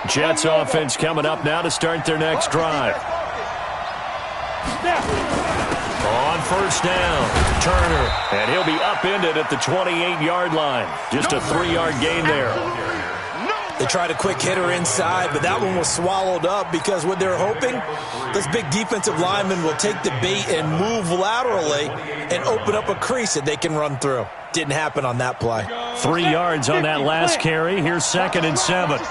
Jets offense coming up now to start their next drive. On first down, Turner. And he'll be upended at the 28-yard line. Just a 3-yard gain there. They tried a quick hitter inside, but that one was swallowed up because what they're hoping, this big defensive lineman will take the bait and move laterally and open up a crease that they can run through. Didn't happen on that play. 3 yards on that last carry. Here's 2nd and 7.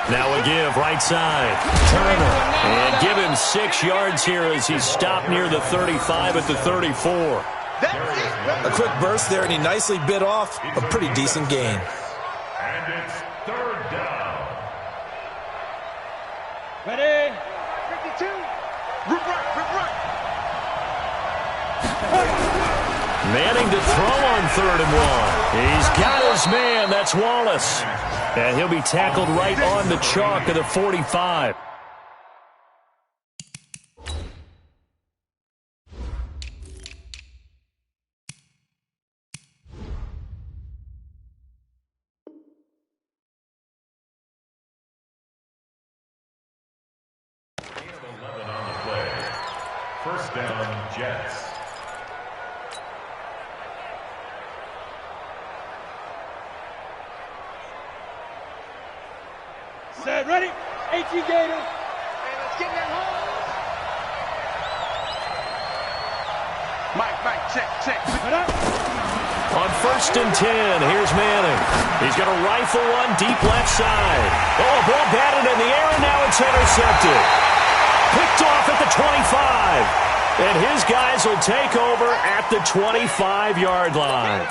Now a give, right side. Turner. And give him 6 yards here as he's stopped near the 35 at the 34. A quick burst there, and he nicely bit off a pretty decent gain. And it's 3rd down. Ready? 52. Rip right. Manning to throw on 3rd and 1. He's got his man. That's Wallace. And he'll be tackled right on the chalk of the 45. First down, Jets. Set, ready? AT Gators. Hey, let's get that home. Mike, check. On 1st and 10, here's Manning. He's going to rifle one deep left side. Oh, a ball batted in the air, and now it's intercepted. Picked off at the 25. And his guys will take over at the 25-yard line.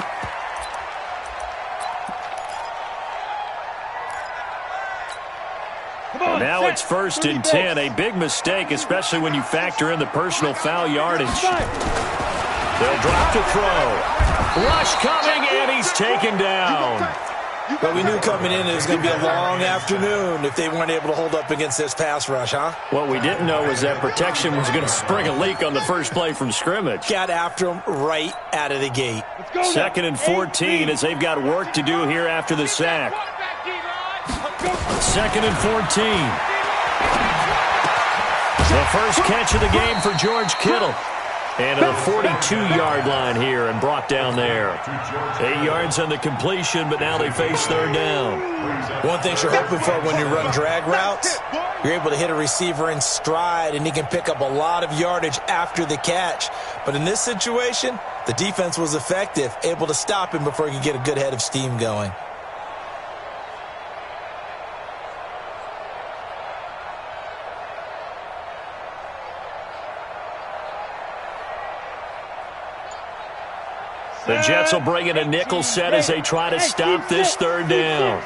Now it's 1st and 10. A big mistake, especially when you factor in the personal foul yardage. They'll drop to throw. Rush coming, and he's taken down. But we knew coming in it was going to be a long afternoon if they weren't able to hold up against this pass rush, huh? What we didn't know was that protection was going to spring a leak on the first play from scrimmage. Got after him right out of the gate. 2nd and 14 as they've got work to do here after the sack. 2nd and 14. The first catch of the game for George Kittle. And to the 42-yard line here and brought down there. 8 yards on the completion, but now they face third down. One thing you're hoping for when you run drag routes, you're able to hit a receiver in stride, and he can pick up a lot of yardage after the catch. But in this situation, the defense was effective, able to stop him before he could get a good head of steam going. The Jets will bring in a nickel set as they try to stop this third down.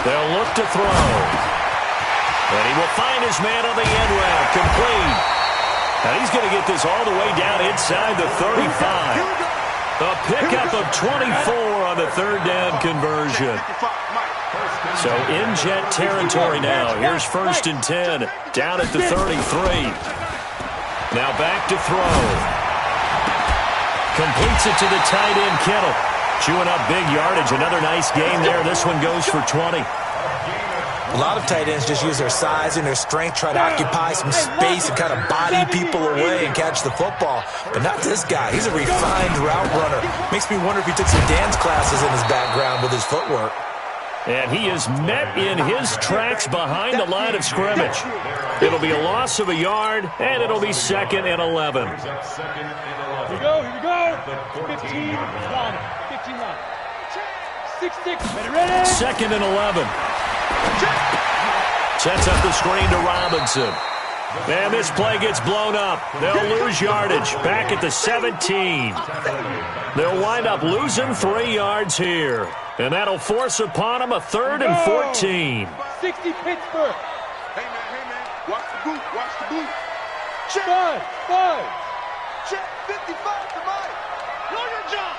They'll look to throw. And he will find his man on the end route, complete. Now he's going to get this all the way down inside the 35. A pickup of 24 on the third down conversion. So in Jet territory now. Here's 1st and 10, down at the 33. Now back to throw. Completes it to the tight end, Kittle. Chewing up big yardage. Another nice game there. This one goes for 20. A lot of tight ends just use their size and their strength, try to occupy some space and kind of body people away and catch the football. But not this guy. He's a refined route runner. Makes me wonder if he took some dance classes in his background with his footwork. And he is met in his tracks behind the line of scrimmage. It'll be a loss of a yard, and it'll be 2nd and 11. Here we go, here we go. 15 line. 15 line. 6-6, ready? 2nd and 11. Sets up the screen to Robinson. And this play gets blown up. They'll lose yardage back at the 17. They'll wind up losing 3 yards here. And that'll force upon them a 3rd and 14. 60 Pittsburgh. Hey, man. Watch the boot. Watch the boot. Check. 5. Check. 55 to Mike. Lawyer John.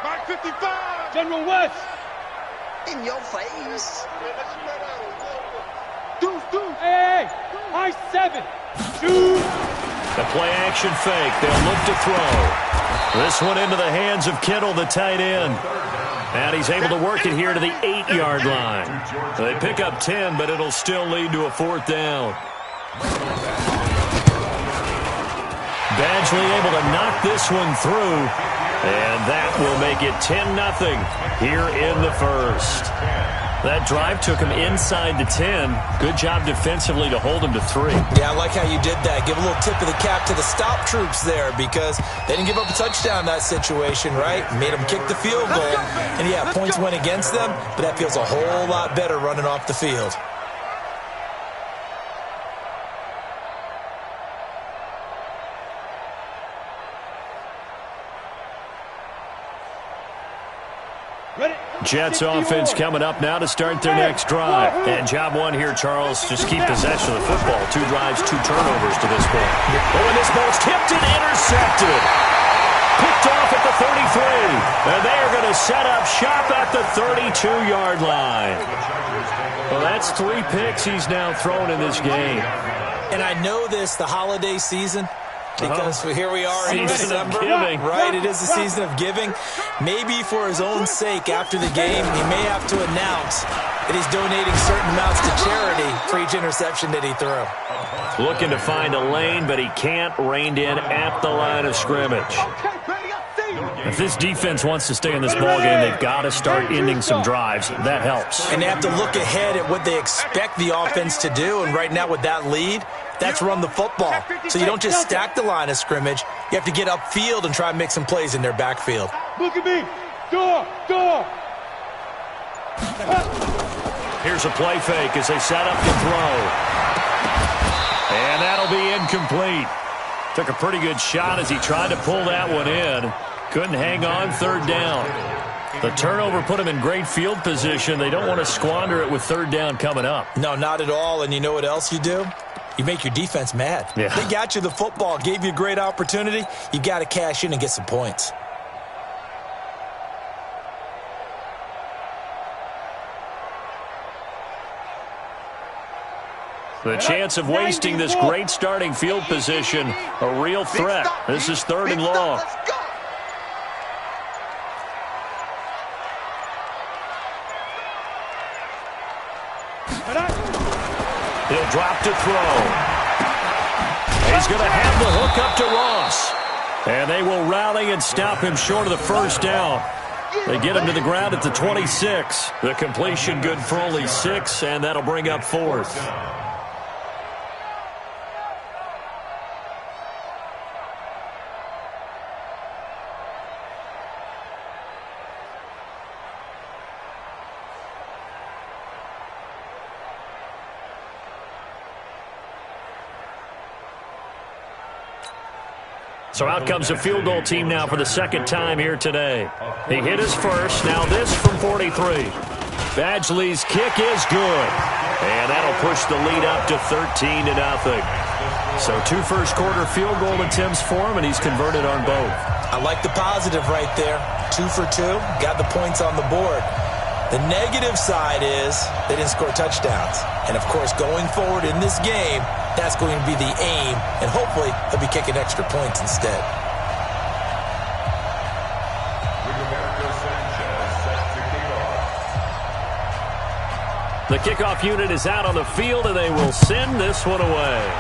Mike 55. General West. In your face. Deuce. Hey. High 7. Shoot. The play action fake. They'll look to throw. This one into the hands of Kittle, the tight end. And he's able to work it here to the 8-yard line. They pick up 10, but it'll still lead to a 4th down. Badgley able to knock this one through. And that will make it 10-0 here in the first. That drive took him inside the 10. Good job defensively to hold him to 3. Yeah, I like how you did that. Give a little tip of the cap to the stop troops there because they didn't give up a touchdown in that situation, right? Made them kick the field goal. And, yeah, points went against them, but that feels a whole lot better running off the field. Jets offense coming up now to start their next drive. And job one here, Charles, just keep possession of the football. 2 drives, 2 turnovers to this point. Oh, and this ball's tipped and intercepted. Picked off at the 33. And they are going to set up shop at the 32-yard line. Well, that's 3 picks he's now thrown in this game. And I know this, the holiday season, because here we are in December, right? It is the season of giving. Maybe for his own sake, after the game, he may have to announce that he's donating certain amounts to charity for each interception that he threw. Looking to find a lane, but he can't. Reined in at the line of scrimmage. If this defense wants to stay in this ballgame, they've got to start ending some drives. That helps. And they have to look ahead at what they expect the offense to do. And right now with that lead, that's run the football. So you don't just stack the line of scrimmage. You have to get upfield and try and make some plays in their backfield. Look at me. Door. Here's a play fake as they set up to throw. And that'll be incomplete. Took a pretty good shot as he tried to pull that one in. Couldn't hang on, 3rd down. The turnover put him in great field position. They don't want to squander it with 3rd down coming up. No, not at all. And you know what else you do? You make your defense mad. Yeah. They got you the football, gave you a great opportunity. You got to cash in and get some points. The chance of wasting this great starting field position, a real threat. This is 3rd and long. He'll drop to throw. He's going to have the hook up to Ross. And they will rally and stop him short of the first down. They get him to the ground at the 26. The completion good for only 6, and that'll bring up 4th. So out comes the field goal team now for the second time here today. He hit his first. Now this from 43. Badgley's kick is good. And that'll push the lead up to 13-0. So 2 first-quarter field goal attempts for him, and he's converted on both. I like the positive right there. 2 for 2. Got the points on the board. The negative side is they didn't score touchdowns. And, of course, going forward in this game, that's going to be the aim, and hopefully they'll be kicking extra points instead. The kickoff unit is out on the field, and they will send this one away.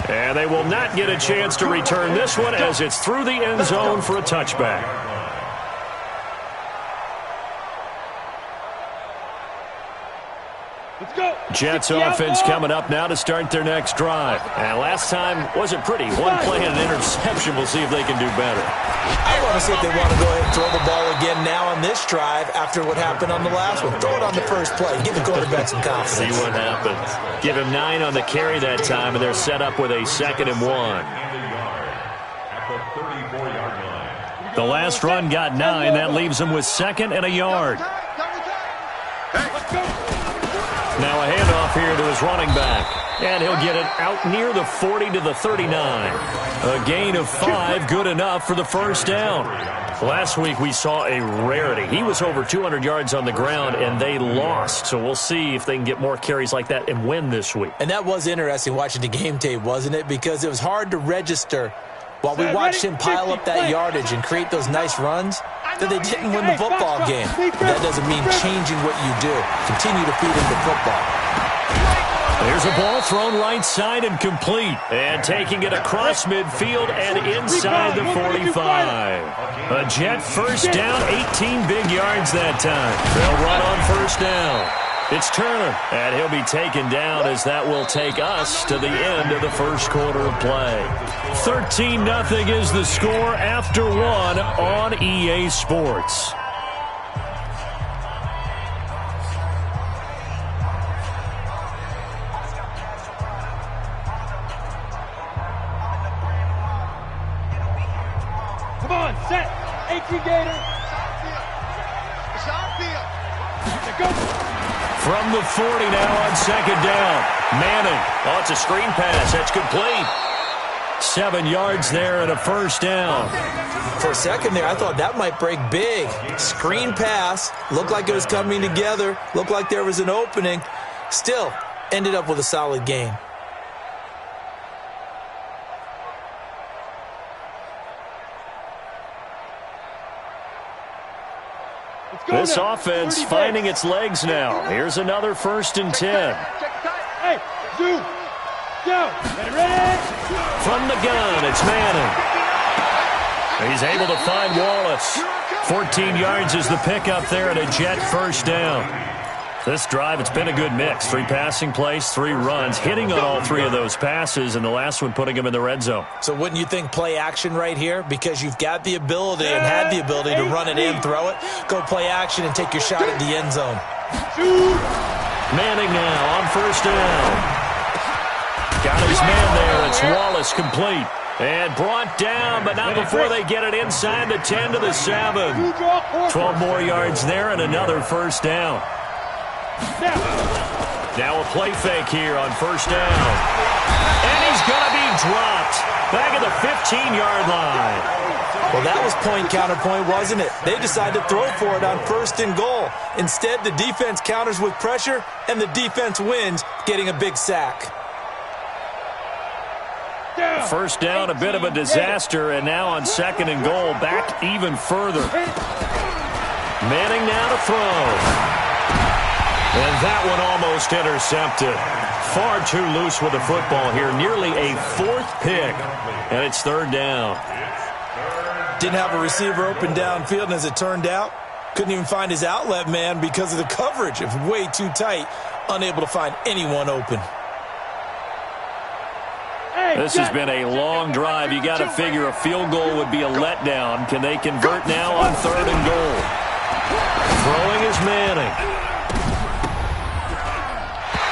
And they will not get a chance to return this one as it's through the end zone for a touchback. Jets offense coming up now to start their next drive. And last time wasn't pretty. One play and an interception. We'll see if they can do better. I want to see if they want to go ahead and throw the ball again now on this drive after what happened on the last one. Throw it on the first play. Give the quarterback some confidence. See what happens. Give him 9 on the carry that time, and they're set up with a 2nd and 1. The last run got 9. That leaves them with 2nd and a yard. Now a handoff here to his running back. And he'll get it out near the 40 to the 39. A gain of 5, good enough for the first down. Last week we saw a rarity. He was over 200 yards on the ground, and they lost. So we'll see if they can get more carries like that and win this week. And that was interesting watching the game tape, wasn't it? Because it was hard to register while we watched him pile up that yardage and create those nice runs that they didn't win the football game. That doesn't mean changing what you do. Continue to feed him the football. There's a ball thrown right side and complete. And taking it across midfield and inside the 45. A Jet first down, 18 big yards that time. They'll run on first down. It's Turner, and he'll be taken down as that will take us to the end of the first quarter of play. 13-0 is the score after 1 on EA Sports. Come on, set. 18 Gator. It's our field. Go. From the 40 now on 2nd down. Manning. Oh, it's a screen pass. That's complete. 7 yards there and a first down. For a second there, I thought that might break big. Screen pass. Looked like it was coming together. Looked like there was an opening. Still, ended up with a solid gain. This offense finding its legs now. Here's another 1st and 10. Hey, zoom. Go. Ready? From the gun, it's Manning. He's able to find Wallace. 14 yards is the pickup there and a Jet first down. This drive, it's been a good mix. 3 passing plays, 3 runs, hitting on all 3 of those passes, and the last one putting him in the red zone. So wouldn't you think play action right here? Because you've got the ability and had the ability to run it in, throw it, go play action and take your shot at the end zone. Manning now on first down. Got his man there. It's Wallace complete. And brought down, but not before they get it inside the 10 to the 7. 12 more yards there and another first down. Now a play fake here on first down. And he's going to be dropped back at the 15-yard line. Well, that was point counterpoint, wasn't it? They decided to throw for it on 1st and goal. Instead, the defense counters with pressure, and the defense wins, getting a big sack. First down, a bit of a disaster, and now on 2nd and goal, back even further. Manning now to throw. And that one almost intercepted. Far too loose with the football here. Nearly a fourth pick. And it's third down. Didn't have a receiver open downfield, and as it turned out, couldn't even find his outlet man because of the coverage. It was way too tight. Unable to find anyone open. This has been a long drive. You got to figure a field goal would be a letdown. Can they convert now on third and goal? Throwing is Manning.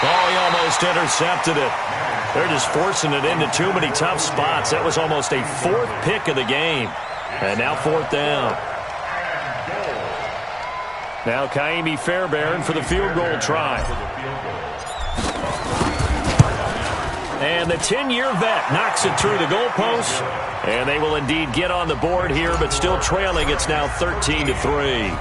Oh, he almost intercepted it. They're just forcing it into too many tough spots. That was almost a fourth pick of the game. And now fourth down. Now Kaimi Fairbairn for the field goal try. And the 10-year vet knocks it through the goalpost. And they will indeed get on the board here, but still trailing. It's now 13-3.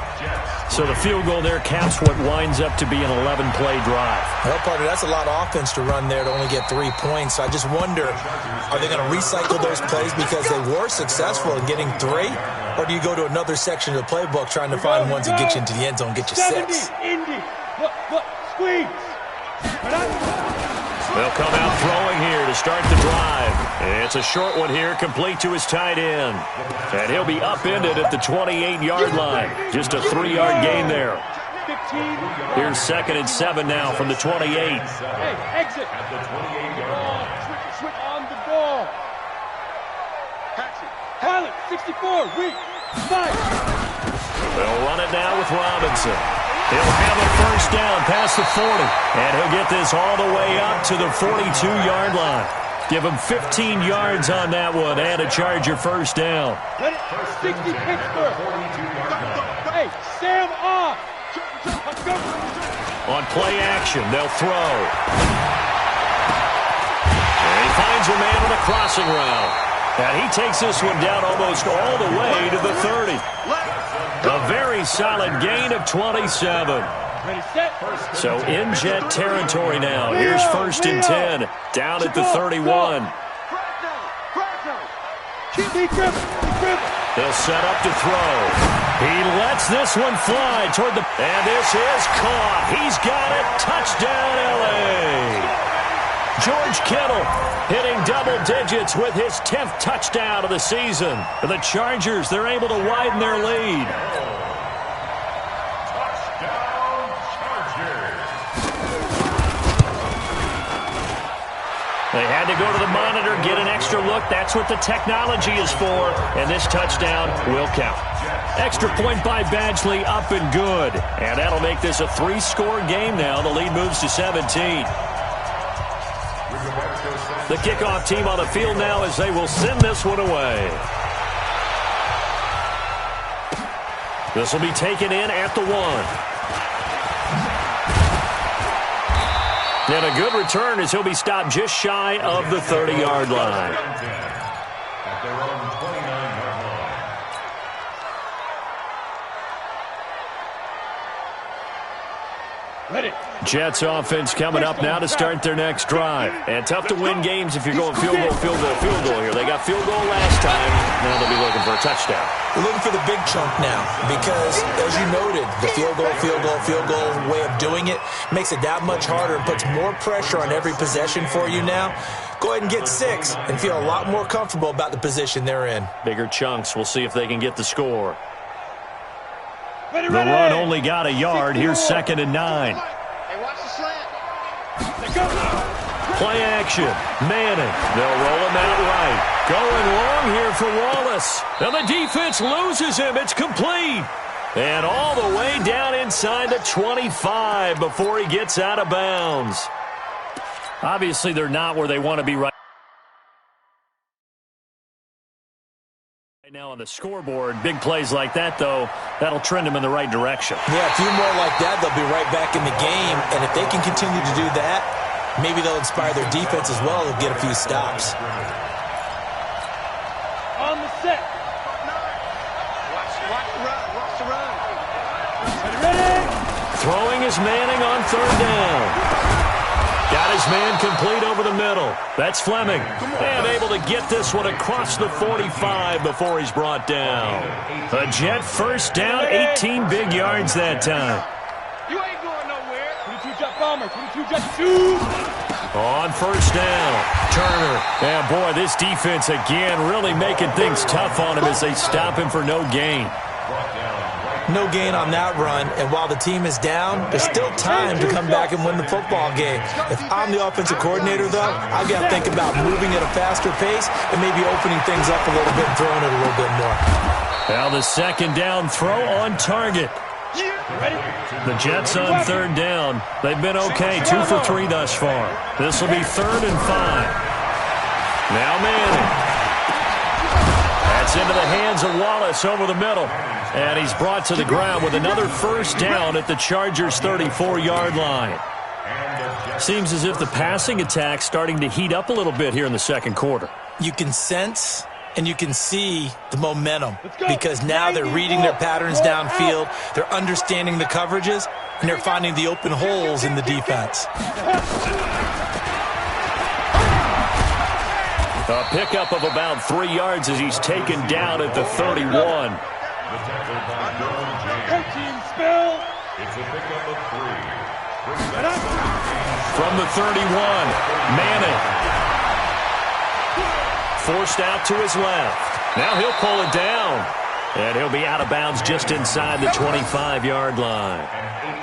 So the field goal there caps what winds up to be an 11-play drive. Well, partner, that's a lot of offense to run there to only get 3 points. So I just wonder, are they going to recycle those plays because they were successful in getting 3? Or do you go to another section of the playbook trying to find ones that get you into the end zone, get you 6? Indy. Look, squeeze. They'll come out throwing here to start the drive. It's a short one here, complete to his tight end. And he'll be upended at the 28-yard line. Just a 3-yard gain there. Here's 2nd and 7 now from the 28. Hey, exit. Switch on the ball. Pilot, 64, weak, 5. They'll run it now with Robinson. He'll have a first down past the 40. And he'll get this all the way up to the 42-yard line. Give him 15 yards on that one and a Charger first down. Let it 60 Pittsburgh. Hey, Sam off. On play action, they'll throw. And he finds a man on a crossing route. And he takes this one down almost all the way to the 30. A very solid gain of 27. So in Jet territory now. Here's 1st and 10. Down at the 31. They'll set up to throw. He lets this one fly toward the... And this is caught. He's got it. Touchdown, L.A. George Kittle hitting double digits with his 10th touchdown of the season. The Chargers, they're able to widen their lead. Touchdown, Chargers. They had to go to the monitor, get an extra look. That's what the technology is for. And this touchdown will count. Extra point by Badgley, up and good. And that'll make this a 3-score game now. The lead moves to 17. The kickoff team on the field now as they will send this one away. This will be taken in at the 1. And a good return as he'll be stopped just shy of the 30-yard line. At their own 29-yard line. Jets offense coming up now to start their next drive. And tough to win games if you're going field goal here. They got field goal last time. Now they'll be looking for a touchdown. They're looking for the big chunk now because, as you noted, the field goal way of doing it makes it that much harder and puts more pressure on every possession for you now. Go ahead and get 6 and feel a lot more comfortable about the position they're in. Bigger chunks. We'll see if they can get the score. The run only got a yard. Here's 2nd and 9. Hey, watch the slant. Play action. Manning. They'll roll him out right. Going long here for Wallace. Now the defense loses him. It's complete. And all the way down inside the 25 before he gets out of bounds. Obviously, they're not where they want to be right now on the scoreboard. Big plays like that, though, that'll trend them in the right direction. Yeah, a few more like that, they'll be right back in the game. And if they can continue to do that, maybe they'll inspire their defense as well and get a few stops. On the set. Watch the run. Ready? Throwing is Manning on 3rd down. Got his man complete over the middle. That's Fleming. And able to get this one across the 45 before he's brought down. A Jet first down, 18 big yards that time. You ain't going nowhere. bomber. 22 Jets 2. On first down, Turner. And boy, this defense again really making things tough on him as they stop him for no gain. No gain on that run, and while the team is down, there's still time to come back and win the football game. If I'm the offensive coordinator, though, I've got to think about moving at a faster pace and maybe opening things up a little bit and throwing it a little bit more. Now the second down throw on target. The Jets on third down. They've been okay, 2 for 3 thus far. This will be 3rd and 5. Now Manning. That's into the hands of Wallace over the middle. And he's brought to the ground with another first down at the Chargers' 34-yard line. Seems as if the passing attack's starting to heat up a little bit here in the second quarter. You can sense and you can see the momentum because now they're reading their patterns downfield, they're understanding the coverages, and they're finding the open holes in the defense. A pickup of about 3 yards as he's taken down at the 31. The tackle by Nolan James. It's a pickup of 3. From the 31, Manning. Forced out to his left. Now he'll pull it down. And he'll be out of bounds just inside the 25-yard line.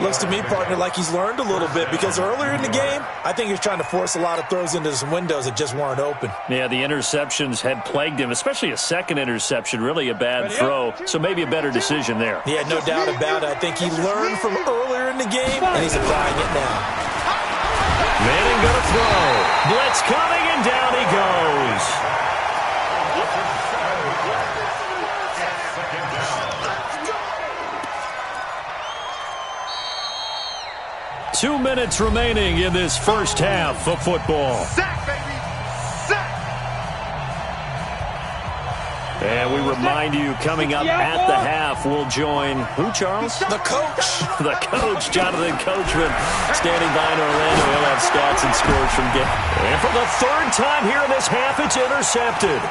Looks to me, partner, like he's learned a little bit because earlier in the game, I think he was trying to force a lot of throws into some windows that just weren't open. Yeah, the interceptions had plagued him, especially a second interception, really a bad throw, so maybe a better decision there. Yeah, no doubt about it. I think he learned from earlier in the game, and he's applying it now. Manning going to throw. Blitz coming, and down he goes. 2 minutes remaining in this first half of football. Sack, baby! Sack! And we remind you, coming up at the half, we'll join who, Charles? The coach. The coach, Jonathan Coachman, standing by in Orlando. He'll have stats and scores from game. And for the 3rd time here in this half, it's intercepted.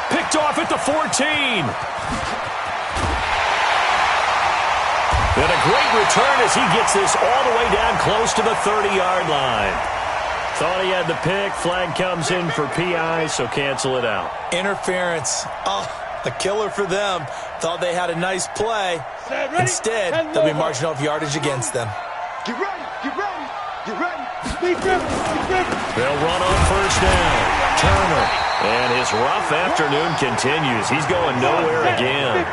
Picked off at the 14. And a great return as he gets this all the way down close to the 30-yard line. Thought he had the pick. Flag comes in for PI, so cancel it out. Interference. Oh, a killer for them. Thought they had a nice play. Instead, they'll be marching off yardage against them. Get ready! Get ready! Get ready! They'll run on first down. Turner. And his rough afternoon continues. He's going nowhere again.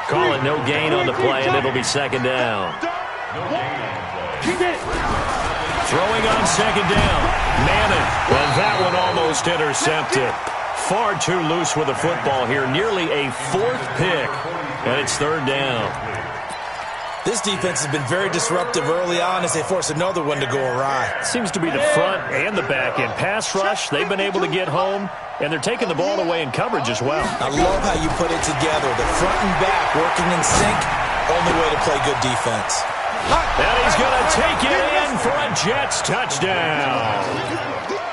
Call it no gain on the play, and it'll be second down. Throwing on second down. Manning. And that one almost intercepted. Far too loose with the football here. Nearly a 4th pick. And it's 3rd down. This defense has been very disruptive early on as they force another one to go awry. Seems to be the front and the back end. Pass rush, they've been able to get home, and they're taking the ball away in coverage as well. I love how you put it together. The front and back working in sync. Only way to play good defense. And he's going to take it in for a Jets touchdown.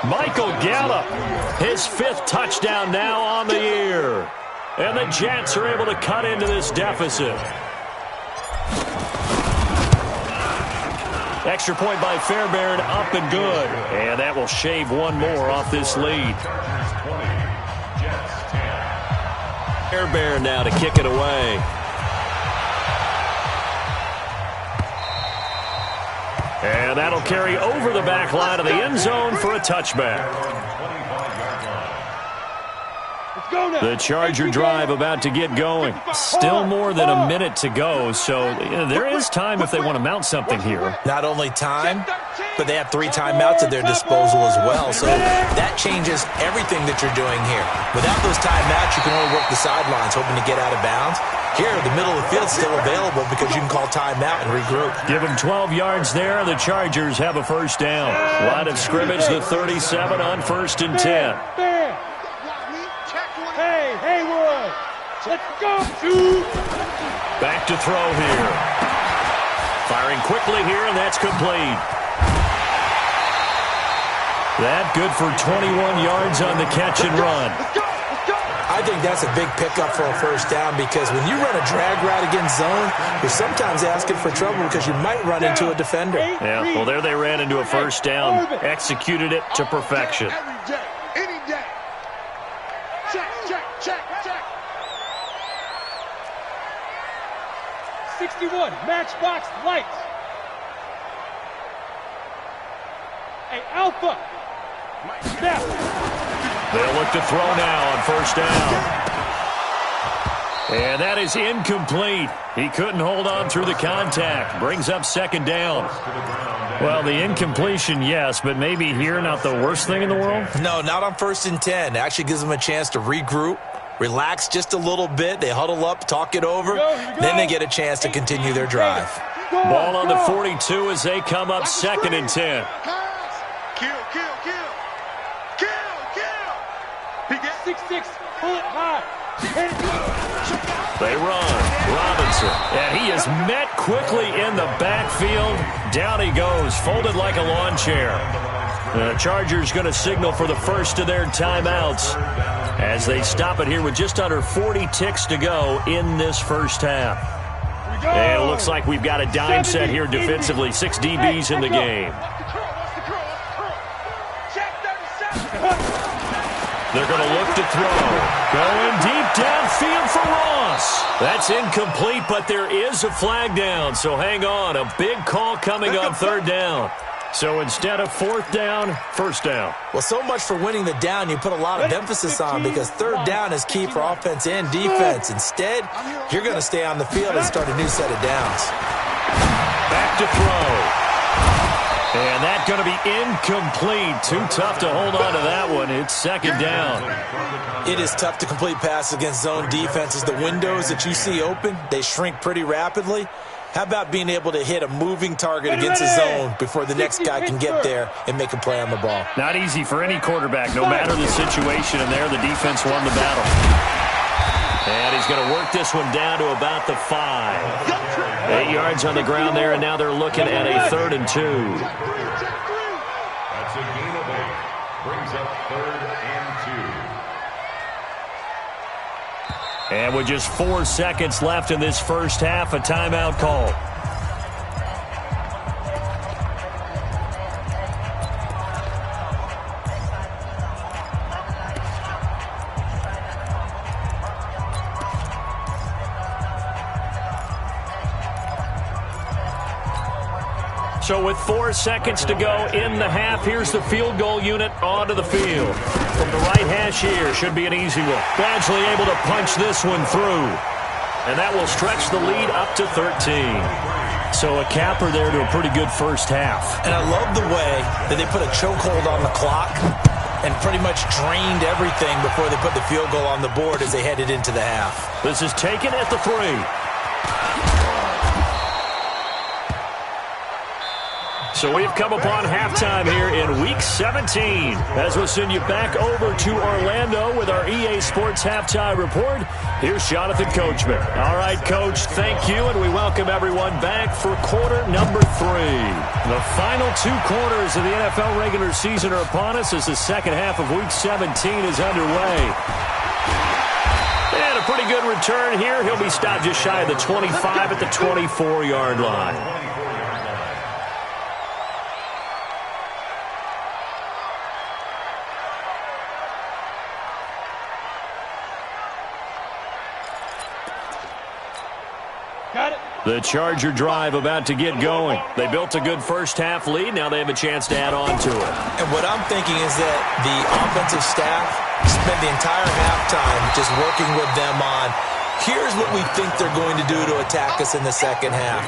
Michael Gallup, his 5th touchdown now on the year. And the Jets are able to cut into this deficit. Extra point by Fairbairn, up and good. And that will shave one more off this lead. Fairbairn now to kick it away. And that'll carry over the back line of the end zone for a touchback. The Charger drive about to get going. Still more than a minute to go, so there is time if they want to mount something here. Not only time, but they have 3 timeouts at their disposal as well, so that changes everything that you're doing here. Without those timeouts, you can only work the sidelines, hoping to get out of bounds. Here, the middle of the field's still available because you can call timeout and regroup. Give them 12 yards there. The Chargers have a first down. Line of scrimmage, the 37 on 1st and 10. Hey, Haywood! Let's go! Back to throw here. Firing quickly here, and that's complete. That good for 21 yards on the catch and run. I think that's a big pickup for a first down because when you run a drag route against zone, you're sometimes asking for trouble because you might run into a defender. Yeah, well, there they ran into a first down, executed it to perfection. Every day, any day. Check, check, check, check. 61, matchbox lights. Hey, Alpha. Snap. They'll look to throw now on first down. And that is incomplete. He couldn't hold on through the contact. Brings up second down. Well, the incompletion, yes, but maybe here not the worst thing in the world? No, not on 1st and 10. Actually gives them a chance to regroup, relax just a little bit. They huddle up, talk it over. Then they get a chance to continue their drive. Ball on the 42 as they come up 2nd and 10. Kill, kill, kill. Kill, kill. He gets 6-6, pull it high. They run. Robinson. And he is met quickly in the backfield. Down he goes, folded like a lawn chair. The Chargers going to signal for the first of their timeouts as they stop it here with just under 40 ticks to go in this first half. And it looks like we've got a dime set here defensively. 6 DBs in the game. They're going to look to throw. Going deep downfield for Ross. That's incomplete, but there is a flag down. So hang on. A big call coming on 3rd down. So instead of 4th down, 1st down. Well, so much for winning the down you put a lot of emphasis on because 3rd down is key for offense and defense. Instead, you're going to stay on the field and start a new set of downs. Back to throw. And that's going to be incomplete. Too tough to hold on to that one. It's 2nd down. It is tough to complete passes against zone defenses. The windows that you see open, they shrink pretty rapidly. How about being able to hit a moving target against a zone before the next guy can get there and make a play on the ball? Not easy for any quarterback, no matter the situation. And there, the defense won the battle. And he's going to work this one down to about the 5. 8 yards on the ground there, and now they're looking at a 3rd and 2. That's a gain of 8. Brings up 3rd and 2. And with just 4 seconds left in this first half, a timeout call. So with 4 seconds to go in the half, here's the field goal unit onto the field. From the right hash here, should be an easy one. Badgley able to punch this one through. And that will stretch the lead up to 13. So a capper there to a pretty good first half. And I love the way that they put a chokehold on the clock and pretty much drained everything before they put the field goal on the board as they headed into the half. This is taken at the 3. So we've come upon halftime here in Week 17. As we'll send you back over to Orlando with our EA Sports Halftime Report, here's Jonathan Coachman. All right, Coach, thank you, and we welcome everyone back for quarter number 3. The final 2 quarters of the NFL regular season are upon us as the second half of Week 17 is underway. And a pretty good return here. He'll be stopped just shy of the 25 at the 24-yard line. The Charger drive about to get going. They built a good first half lead. Now they have a chance to add on to it. And what I'm thinking is that the offensive staff spent the entire halftime just working with them on, here's what we think they're going to do to attack us in the second half.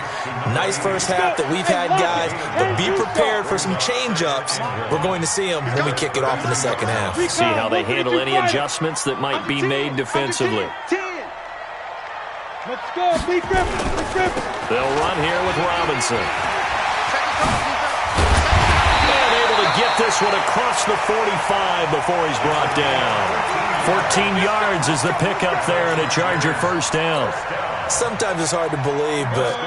Nice first half that we've had, guys, but be prepared for some change-ups. We're going to see them when we kick it off in the second half. See how they handle any adjustments that might be made defensively. Let's go, Lee Griffin. They'll run here with Robinson. And able to get this one across the 45 before he's brought down. 14 yards is the pickup there and a Charger first down. Sometimes it's hard to believe, but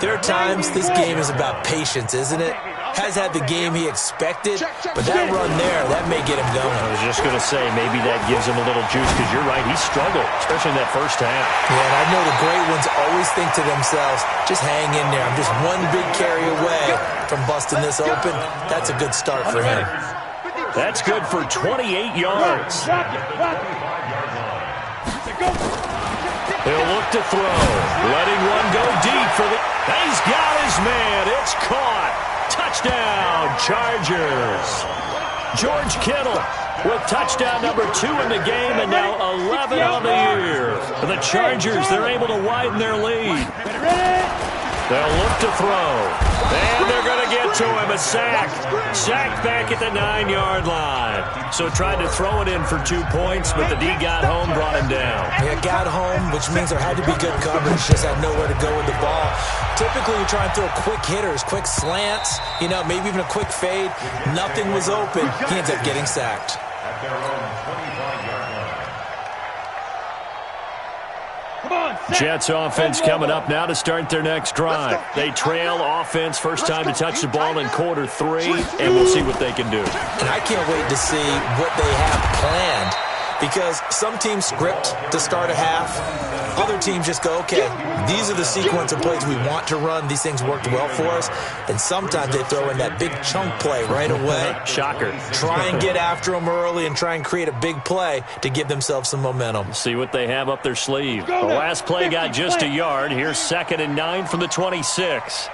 there are times this game is about patience, isn't it? has had the game he expected, but that run there, that may get him going. I was just going to say, maybe that gives him a little juice, because you're right, he struggled, especially in that first half. Yeah, and I know the great ones always think to themselves, just hang in there. I'm just one big carry away from busting this open. That's a good start for him. That's good for 28 yards. He'll look to throw. Letting one go deep for the... He's got his man. It's caught. Touchdown, Chargers. George Kittle with touchdown number 2 in the game, and now 11 on the year. For the Chargers, they're able to widen their lead. They'll look to throw. And they're going to get to him. A sack. Sacked back at the 9-yard line. So tried to throw it in for 2 points, but the D got home, brought him down. Yeah, got home, which means there had to be good coverage. Just had nowhere to go with the ball. Typically, you try and throw quick hitters, quick slants, maybe even a quick fade. Nothing was open. He ends up getting sacked. At their own 25-yard line. Jets offense coming up now to start their next drive. They trail offense, first time to touch the ball in quarter 3, and we'll see what they can do. And I can't wait to see what they have planned, because some teams script to start a half. Other teams just go, okay, these are the sequence of plays we want to run. These things worked well for us. And sometimes they throw in that big chunk play right away. Shocker. Try and get after them early and try and create a big play to give themselves some momentum. See what they have up their sleeve. The last play got just a yard. Here's 2nd and 9 from the 26.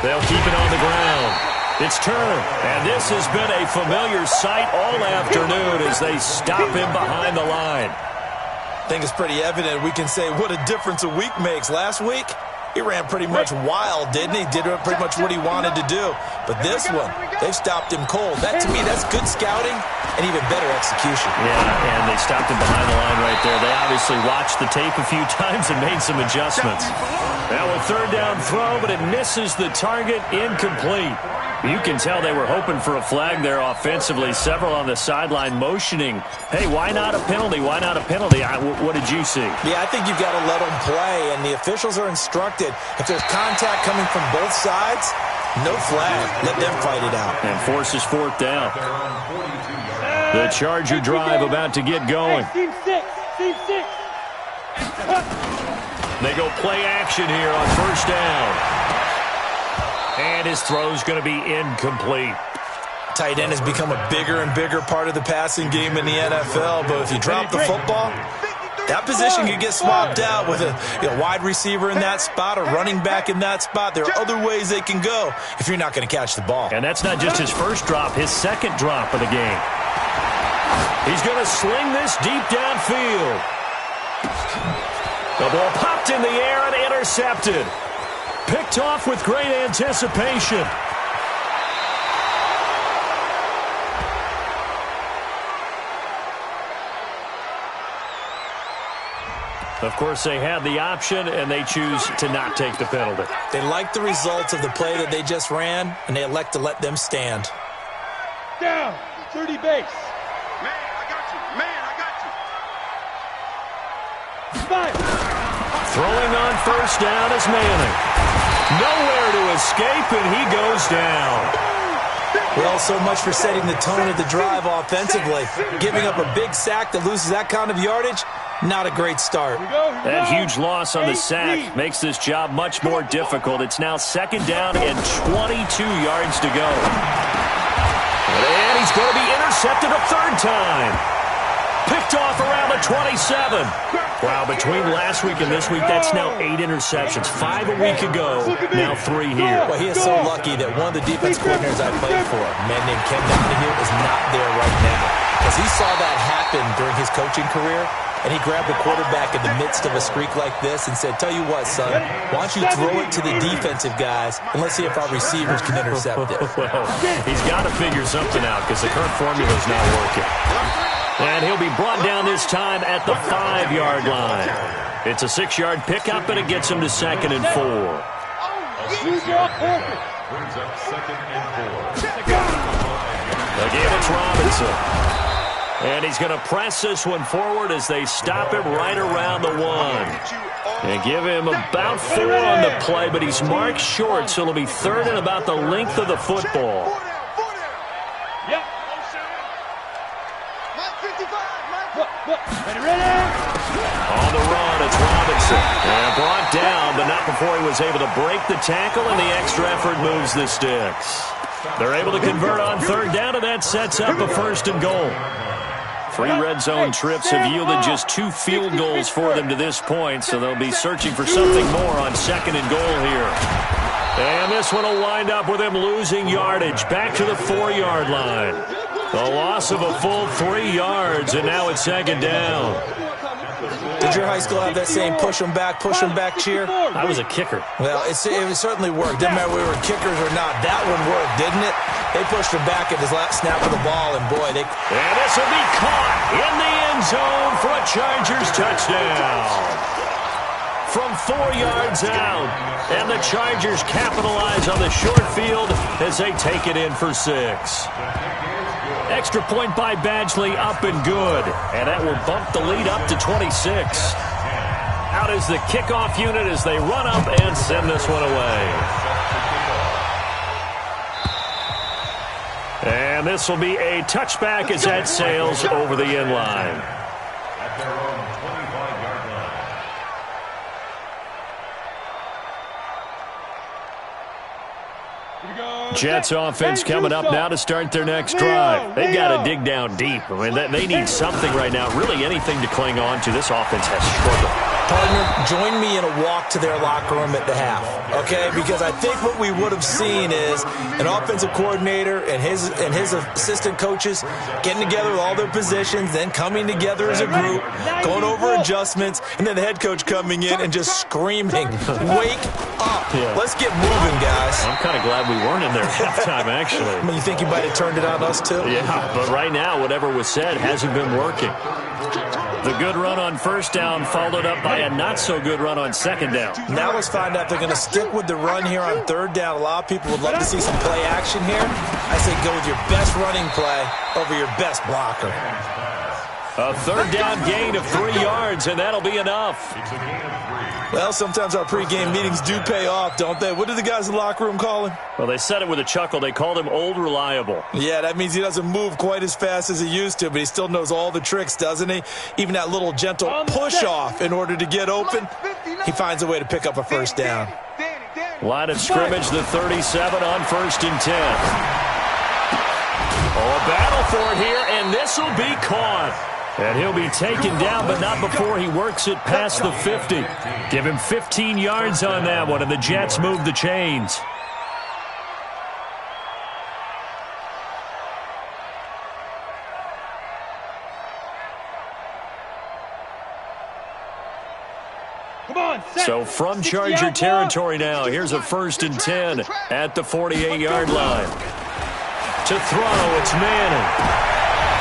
They'll keep it on the ground. It's Turner, and this has been a familiar sight all afternoon as they stop him behind the line. I think it's pretty evident. We can say what a difference a week makes. Last week, he ran pretty much wild, didn't he? Did pretty much what he wanted to do. But this one, they've stopped him cold. That, to me, that's good scouting and even better execution. Yeah, and they stopped him behind the line right there. They obviously watched the tape a few times and made some adjustments. Now a 3rd down throw, but it misses the target, incomplete. You can tell they were hoping for a flag there offensively. Several on the sideline motioning, hey, why not a penalty? Why not a penalty? What did you see? Yeah, I think you've got to let them play, and the officials are instructed. If there's contact coming from both sides, no flag. Let them fight it out. And forces 4th down. The Charger drive about to get going. Team 6. They go play action here on 1st down. And his throw's going to be incomplete. Tight end has become a bigger and bigger part of the passing game in the NFL, but if you drop the football, that position could get swapped out with a wide receiver in that spot, a running back in that spot. There are other ways they can go if you're not going to catch the ball. And that's not just his first drop, his 2nd drop of the game. He's going to sling this deep downfield. The ball popped in the air and intercepted. Picked off with great anticipation. Of course, they had the option, and they choose to not take the penalty. They like the results of the play that they just ran, and they elect to let them stand. Down. 30 base. Man, I got you. 5. Throwing on 1st down is Manning. Nowhere to escape, and he goes down. Well, so much for setting the tone of the drive offensively. Giving up a big sack that loses that kind of yardage, not a great start. That huge loss on the sack makes this job much more difficult. It's now 2nd down and 22 yards to go. And he's going to be intercepted a 3rd time. Picked off around the 27. Wow, between last week and this week, that's now 8 interceptions. 5 a week ago, now 3 here. Well, he is so lucky that one of the defense coordinators I played for, a man named Ken Donahue, is not there right now. Because he saw that happen during his coaching career, and he grabbed the quarterback in the midst of a streak like this and said, tell you what, son, why don't you throw it to the defensive guys, and let's see if our receivers can intercept it. Well, he's got to figure something out because the current formula is not working. And he'll be brought down this time at the 5-yard line. It's a 6-yard pickup, and it gets him to 2nd and 4. Brings up 2nd and 4. Again, it's Robinson. And he's going to press this one forward as they stop him right around the 1. And give him about 4 on the play, but he's marked short, so it'll be 3rd and about the length of the football. Yep. Ready. On the run, it's Robinson. And brought down, but not before he was able to break the tackle, and the extra effort moves the sticks. They're able to convert on 3rd down, and that sets up a 1st and goal. 3 red zone trips have yielded just 2 field goals for them to this point, so they'll be searching for something more on 2nd and goal here. And this one will wind up with him losing yardage back to the 4-yard line. A loss of a full 3 yards, and now it's 2nd down. Did your high school have that same push them back cheer? I was a kicker. Well, it certainly worked. Didn't matter whether we were kickers or not. That one worked, didn't it? They pushed him back at his last snap of the ball, and boy, they... And this will be caught in the end zone for a Chargers touchdown. From 4 yards out, and the Chargers capitalize on the short field as they take it in for 6. Extra point by Badgley, up and good. And that will bump the lead up to 26. Out is the kickoff unit as they run up and send this one away. And this will be a touchback as that sails over the end line. At their own 25-yard line. Jets offense coming up now to start their next drive. They've got to dig down deep. I mean, they need something right now, really anything to cling on to. This offense has struggled. Partner, join me in a walk to their locker room at the half, okay? Because I think what we would have seen is an offensive coordinator and his assistant coaches getting together with all their positions, then coming together as a group, going over adjustments, and then the head coach coming in and just screaming, "Wake up. Yeah. Let's get moving, guys." I'm kind of glad we weren't in there at halftime, actually. I mean, you think you might have turned it on us, too? Yeah, but right now, whatever was said hasn't been working. The good run on 1st down followed up by a not-so-good run on 2nd down. Now let's find out if they're going to stick with the run here on 3rd down. A lot of people would love to see some play action here. I say go with your best running play over your best blocker. A 3rd down gain of 3 yards, and that'll be enough. Well, sometimes our pregame meetings do pay off, don't they? What did the guys in the locker room call him? Well, they said it with a chuckle. They called him Old Reliable. Yeah, that means he doesn't move quite as fast as he used to, but he still knows all the tricks, doesn't he? Even that little gentle push-off in order to get open, he finds a way to pick up a 1st down. Line of scrimmage, the 37 on 1st and 10. Oh, a battle for it here, and this will be caught. And he'll be taken down, but not before he works it past the 50. Give him 15 yards on that one, and the Jets move the chains. So from Charger territory now, here's a 1st and 10 at the 48-yard line. To throw, it's Manning.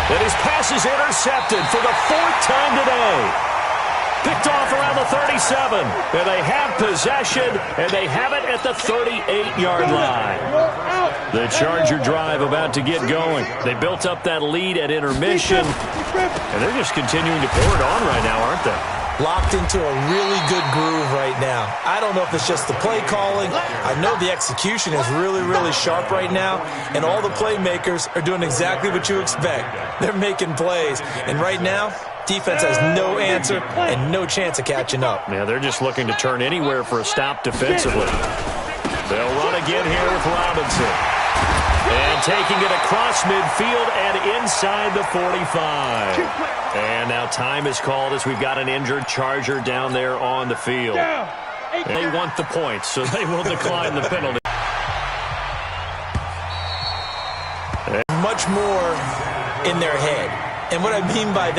And his pass is intercepted for the 4th time today. Picked off around the 37. And they have possession, and they have it at the 38-yard line. The Charger drive about to get going. They built up that lead at intermission, and they're just continuing to pour it on right now, aren't they? Locked into a really good groove right now. I don't know if it's just the play calling. I know the execution is really, really sharp right now, and all the playmakers are doing exactly what you expect. They're making plays, and right now, defense has no answer and no chance of catching up. Yeah, they're just looking to turn anywhere for a stop defensively. They'll run again here with Robinson. And taking it across midfield and inside the 45. And now time is called as we've got an injured Charger down there on the field. They want the points, so they will decline the penalty. Much more in their head. And what I mean by that